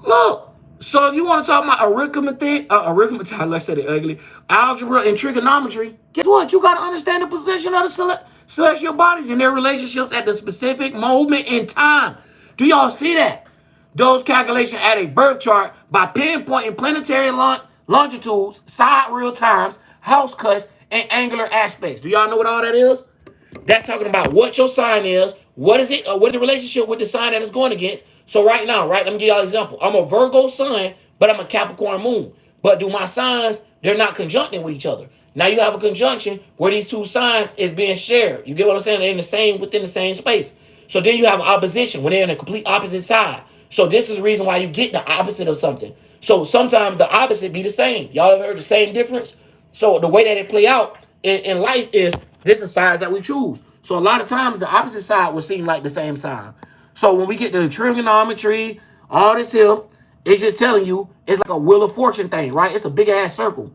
Look. So if you want to talk about arithmetic, like I said it ugly, algebra and trigonometry, guess what? You got to understand the position of the celestial bodies and their relationships at the specific moment in time. Do y'all see that? Those calculations add a birth chart by pinpointing planetary longitudes, sidereal times, house cuts, and angular aspects. Do y'all know what all that is? That's talking about what your sign is. What is it? What is the relationship with the sign that it's going against? So right now, right, let me give y'all an example. I'm a Virgo sun, but I'm a Capricorn moon. But do my signs, they're not conjuncting with each other. Now you have a conjunction where these two signs is being shared. You get what I'm saying? They're in the same, within the same space. So then you have opposition when they're in a complete opposite side. So this is the reason why you get the opposite of something. So sometimes the opposite be the same. Y'all ever heard the same difference? So the way that it play out in life is this is the sides that we choose. So a lot of times the opposite side will seem like the same side. So when we get to the trigonometry, all this here, it's just telling you it's like a wheel of fortune thing, right? It's a big ass circle.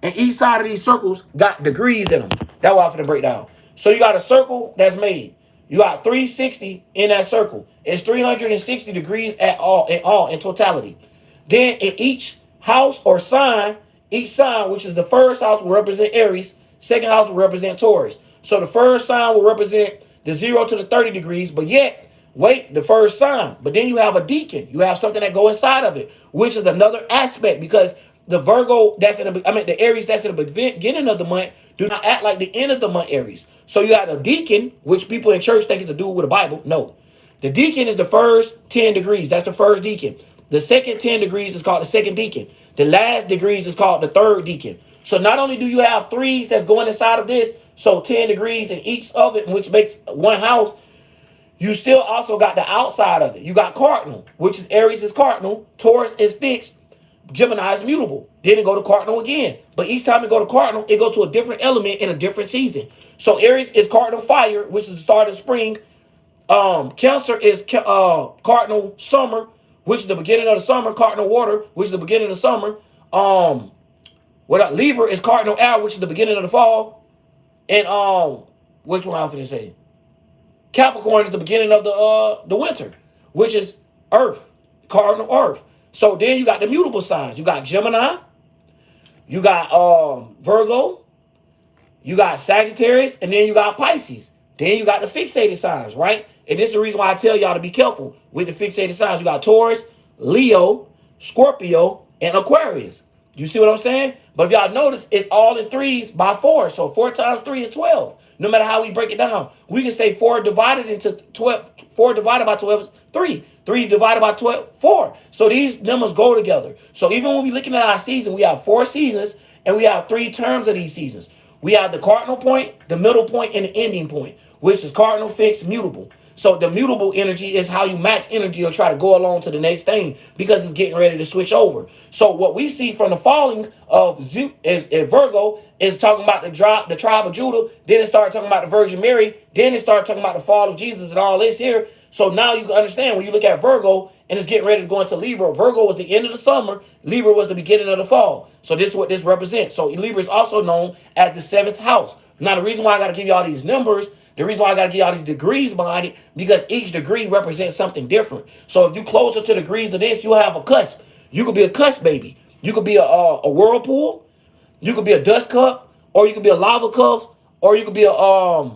And each side of these circles got degrees in them. That's what I'm going to break down. So you got a circle that's made. You got 360 in that circle. It's 360 degrees in totality. Then in each house or sign, each sign, which is the first house, will represent Aries. Second house will represent Taurus. So the first sign will represent the 0 to the 30 degrees, but yet, wait, the first sign. But then you have a deacon. You have something that go inside of it, which is another aspect because the Virgo the Aries that's in the beginning of the month do not act like the end of the month Aries. So you have a deacon, which people in church think is a dude with a Bible. No. The deacon is the first 10 degrees. That's the first deacon. The second 10 degrees is called the second deacon. The last degrees is called the third deacon. So not only do you have threes that's going inside of this, so 10 degrees in each of it, which makes one house, you still also got the outside of it. You got cardinal, which is Aries is cardinal, Taurus is fixed, Gemini is mutable. Then it go to cardinal again. But each time it go to cardinal, it go to a different element in a different season. So Aries is cardinal fire, which is the start of spring. Cancer is cardinal summer, which is the beginning of the summer. Cardinal water, which is the beginning of the summer. Libra is cardinal air, which is the beginning of the fall. And which one I was going to say? Capricorn is the beginning of the winter, which is Earth, cardinal Earth. So then you got the mutable signs. You got Gemini, you got Virgo, you got Sagittarius, and then you got Pisces. Then you got the fixated signs, right? And this is the reason why I tell y'all to be careful with the fixated signs. You got Taurus, Leo, Scorpio, and Aquarius. You see what I'm saying? But if y'all notice, it's all in threes by 4. So 4 times 3 is 12. No matter how we break it down, we can say 4 divided into 12. 4 divided by 12 is 3. 3 divided by 12, 4. So these numbers go together. So even when we're looking at our season, we have 4 seasons and we have 3 terms of these seasons. We have the cardinal point, the middle point, and the ending point, which is cardinal, fixed, mutable. So the mutable energy is how you match energy or try to go along to the next thing because it's getting ready to switch over. So what we see from the falling of Virgo is talking about the tribe of Judah. Then it started talking about the Virgin Mary. Then it started talking about the fall of Jesus and all this here. So now you can understand when you look at Virgo and it's getting ready to go into Libra. Virgo was the end of the summer. Libra was the beginning of the fall. So this is what this represents. So Libra is also known as the 7th house. Now the reason why I got to give you all these numbers, the reason why I got to give all these degrees behind it, because each degree represents something different. So if you closer to the degrees of this, you'll have a cusp. You could be a cusp baby. You could be a whirlpool. You could be a dust cup, or you could be a lava cup, or you could be a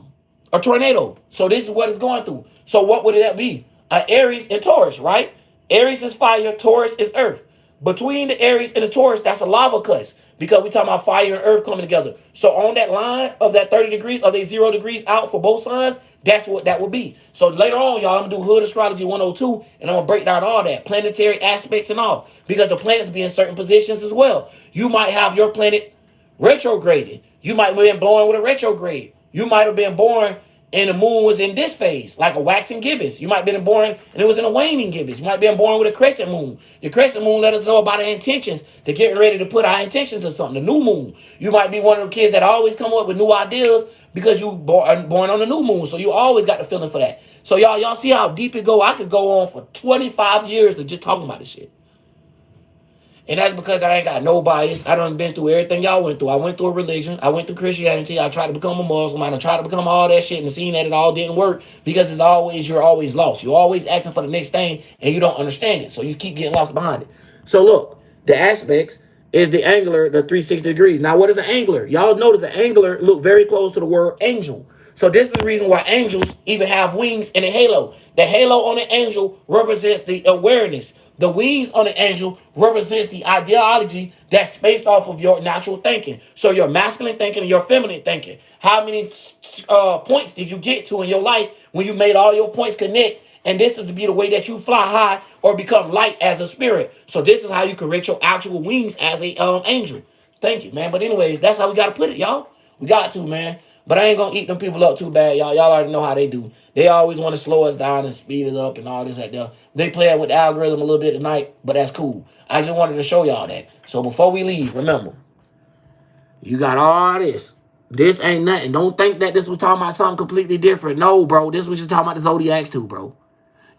a tornado. So this is what it's going through. So what would that be? Aries and Taurus, right? Aries is fire, Taurus is earth. Between the Aries and the Taurus, that's a lava cusp because we talking about fire and earth coming together. So on that line of that 30 degrees, of the 0 degrees out for both signs, that's what that would be. So later on, y'all, I'm gonna do Hood Astrology 102, and I'm gonna break down all that, planetary aspects and all, because the planets be in certain positions as well. You might have your planet retrograded. You might have been born with a retrograde. You might have been born and the moon was in this phase, like a waxing gibbous. You might have been born and it was in a waning gibbous. You might have been born with a crescent moon. The crescent moon let us know about our intentions to get ready to put our intentions to something. The new moon. You might be one of the kids that always come up with new ideas because you born on the new moon. So you always got the feeling for that. So y'all see how deep it go? I could go on for 25 years of just talking about this shit. And that's because I ain't got no bias. I done been through everything y'all went through. I went through a religion. I went through Christianity. I tried to become a Muslim. I done tried to become all that shit and seen that it all didn't work because you're always lost. You're always asking for the next thing and you don't understand it. So you keep getting lost behind it. So look, the aspects is the angular, the 360 degrees. Now, what is an angular? Y'all notice an angular look very close to the word angel. So this is the reason why angels even have wings and a halo. The halo on the angel represents the awareness. The wings on the angel represents the ideology that's based off of your natural thinking. So your masculine thinking and your feminine thinking. How many points did you get to in your life when you made all your points connect? And this is to be the way that you fly high or become light as a spirit. So this is how you correct your actual wings as a angel. Thank you, man. But anyways, that's how we got to put it, y'all. We got to, man. But I ain't going to eat them people up too bad, y'all. Y'all already know how they do. They always want to slow us down and speed it up and all this that there. They play it with the algorithm a little bit tonight, but that's cool. I just wanted to show y'all that. So before we leave, remember, you got all this. This ain't nothing. Don't think that this was talking about something completely different. No, bro. This was just talking about the zodiacs too, bro.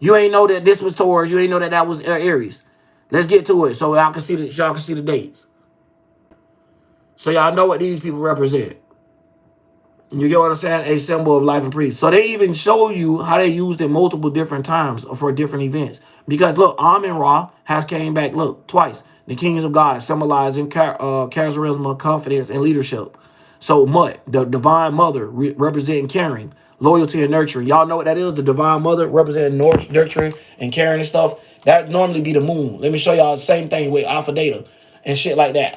You ain't know that this was Taurus. You ain't know that that was Aries. Let's get to it so y'all can see the dates. So y'all know what these people represent. You get what I'm saying? A symbol of life and peace. So they even show you how they used it multiple different times for different events. Because look, Amun Ra has came back, look, twice. The kings of God symbolizing charisma, confidence, and leadership. So Mut, the divine mother, representing caring, loyalty, and nurturing. Y'all know what that is? The divine mother representing nurturing and caring and stuff. That normally be the moon. Let me show y'all the same thing with Alpha Data and shit like that.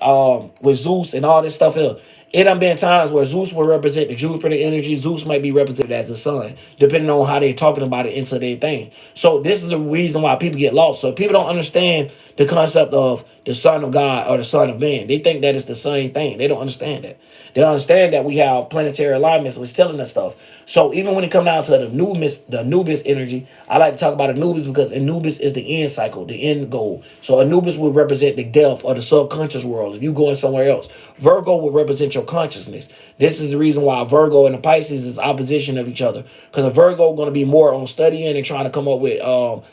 With Zeus and all this stuff here. It done been times where Zeus will represent the Jupiter energy. Zeus might be represented as the sun, depending on how they're talking about it into their thing. So this is the reason why people get lost. So people don't understand the concept of the son of God or the son of man. They think that it's the same thing. They don't understand that. They don't understand that we have planetary alignments which telling us stuff. So even when it comes down to the Anubis energy, I like to talk about Anubis because Anubis is the end cycle, the end goal. So Anubis would represent the death or the subconscious world. If you going somewhere else, Virgo would represent your consciousness. This is the reason why Virgo and the Pisces is opposition of each other. Because a Virgo going to be more on studying and trying to come up with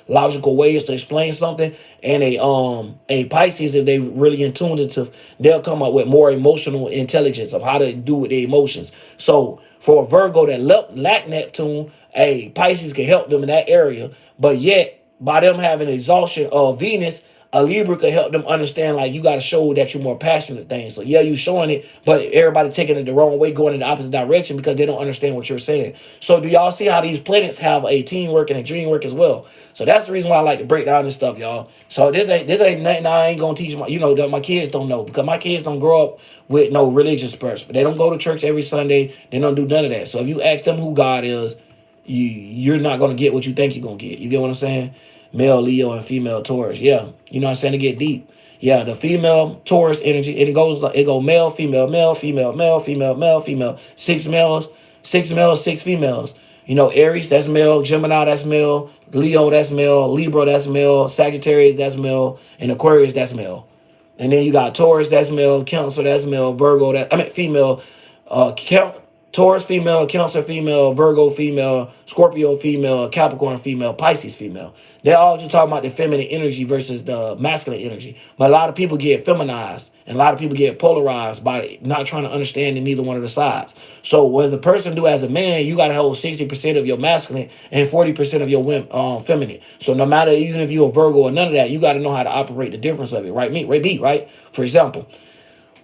logical ways to explain something, and a Pisces, if they really in tune into, they'll come up with more emotional intelligence of how to do with their emotions. So for a Virgo that lack Neptune, a Pisces can help them in that area. But yet, by them having exhaustion of Venus, a Libra could help them understand, like, you got to show that you're more passionate things. So yeah, you showing it, but everybody taking it the wrong way, going in the opposite direction because they don't understand what you're saying. So do y'all see how these planets have a teamwork and a dream work as well? So that's the reason why I like to break down this stuff, y'all. So this ain't nothing I ain't gonna teach that my kids don't know, because my kids don't grow up with no religious person. They don't go to church every Sunday. They don't do none of that. So if you ask them who God is, you're not gonna get what you think you're gonna get. You get what I'm saying? Male Leo and female Taurus. Yeah. You know what I'm saying? To get deep. Yeah, the female Taurus energy, it go male, female, male, female, male, female, male, female. 6 males, 6 females. Aries, that's male. Gemini, that's male. Leo, that's male. Libra, that's male. Sagittarius, that's male. And Aquarius, that's male. And then you got Taurus, that's male. Cancer, that's male. Virgo, female. Taurus female, Cancer female, Virgo female, Scorpio female, Capricorn female, Pisces female. They're all just talking about the feminine energy versus the masculine energy. But a lot of people get feminized and a lot of people get polarized by not trying to understand in neither one of the sides. So what a person do as a man, you got to hold 60% of your masculine and 40% of your feminine. So no matter, even if you're a Virgo or none of that, you got to know how to operate the difference of it, right? Right? For example,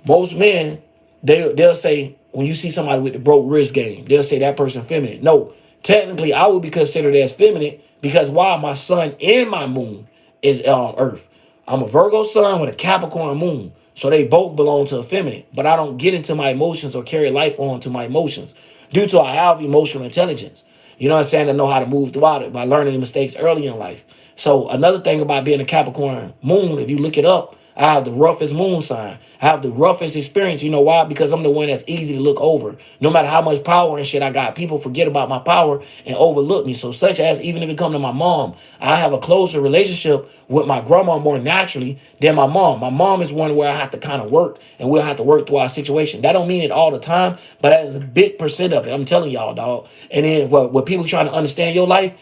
most men, they'll say, when you see somebody with the broke wrist game, they'll say that person feminine. No, technically, I would be considered as feminine because why? My sun and my moon is Earth. I'm a Virgo sun with a Capricorn moon. So they both belong to a feminine. But I don't get into my emotions or carry life on to my emotions due to I have emotional intelligence. You know what I'm saying? To know how to move throughout it by learning the mistakes early in life. So another thing about being a Capricorn moon, if you look it up, I have the roughest moon sign. I have the roughest experience. You know why? Because I'm the one that's easy to look over. No matter how much power and shit I got, people forget about my power and overlook me. So such as even if it comes to my mom, I have a closer relationship with my grandma more naturally than my mom. My mom is one where I have to kind of work and we'll have to work through our situation. That don't mean it all the time, but that is a big percent of it. I'm telling y'all, dog. And then what people trying to understand your life,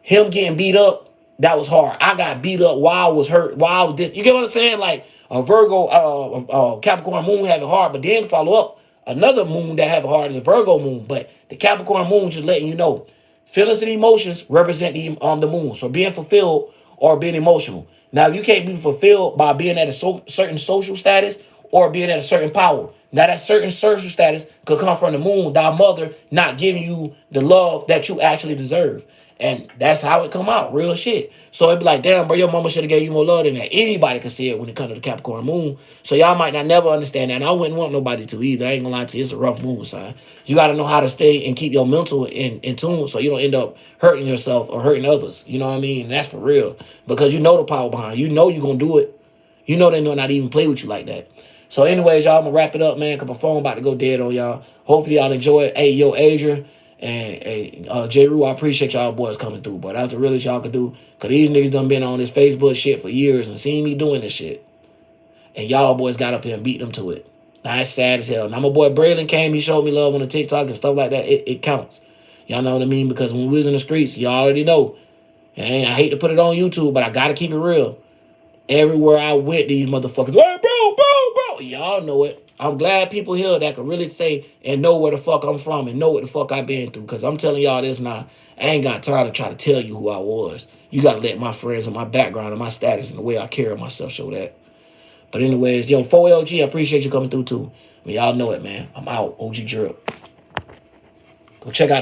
him getting beat up, that was hard. I got beat up while I was hurt, while I was this. You get what I'm saying? Like a Virgo, Capricorn moon have it hard, but then follow up another moon that have it hard is a Virgo moon. But the Capricorn moon just letting you know, feelings and emotions represent the moon. So being fulfilled or being emotional. Now you can't be fulfilled by being at a certain social status or being at a certain power. Now that certain social status could come from the moon, thy mother not giving you the love that you actually deserve. And that's how it come out, real shit. So it'd be like, damn, bro, your mama should have gave you more love than that. Anybody can see it when it comes to the Capricorn moon. So y'all might not never understand that. And I wouldn't want nobody to either. I ain't gonna lie to you. It's a rough moon sign. You got to know how to stay and keep your mental in tune so you don't end up hurting yourself or hurting others. You know what I mean? And that's for real. Because you know the power behind you. You know you're going to do it. You know they know not even play with you like that. So anyways, y'all, I'm going to wrap it up, man, because my phone about to go dead on y'all. Hopefully y'all enjoy it. Hey, yo, Adrian and J. Rue, I appreciate y'all boys coming through, but that's the realest y'all could do, because these niggas done been on this Facebook shit for years and seen me doing this shit. And y'all boys got up here and beat them to it. Now, that's sad as hell. Now, my boy Braylon came, he showed me love on the TikTok and stuff like that. It counts. Y'all know what I mean? Because when we was in the streets, y'all already know. And I hate to put it on YouTube, but I got to keep it real. Everywhere I went, these motherfuckers, hey, bro. Y'all know it. I'm glad people here that can really say and know where the fuck I'm from and know what the fuck I've been through. Because I'm telling y'all this now, I ain't got time to try to tell you who I was. You got to let my friends and my background and my status and the way I carry myself show that. But anyways, yo, 4LG, I appreciate you coming through too. I mean, y'all know it, man. I'm out. OG Drip. Go check out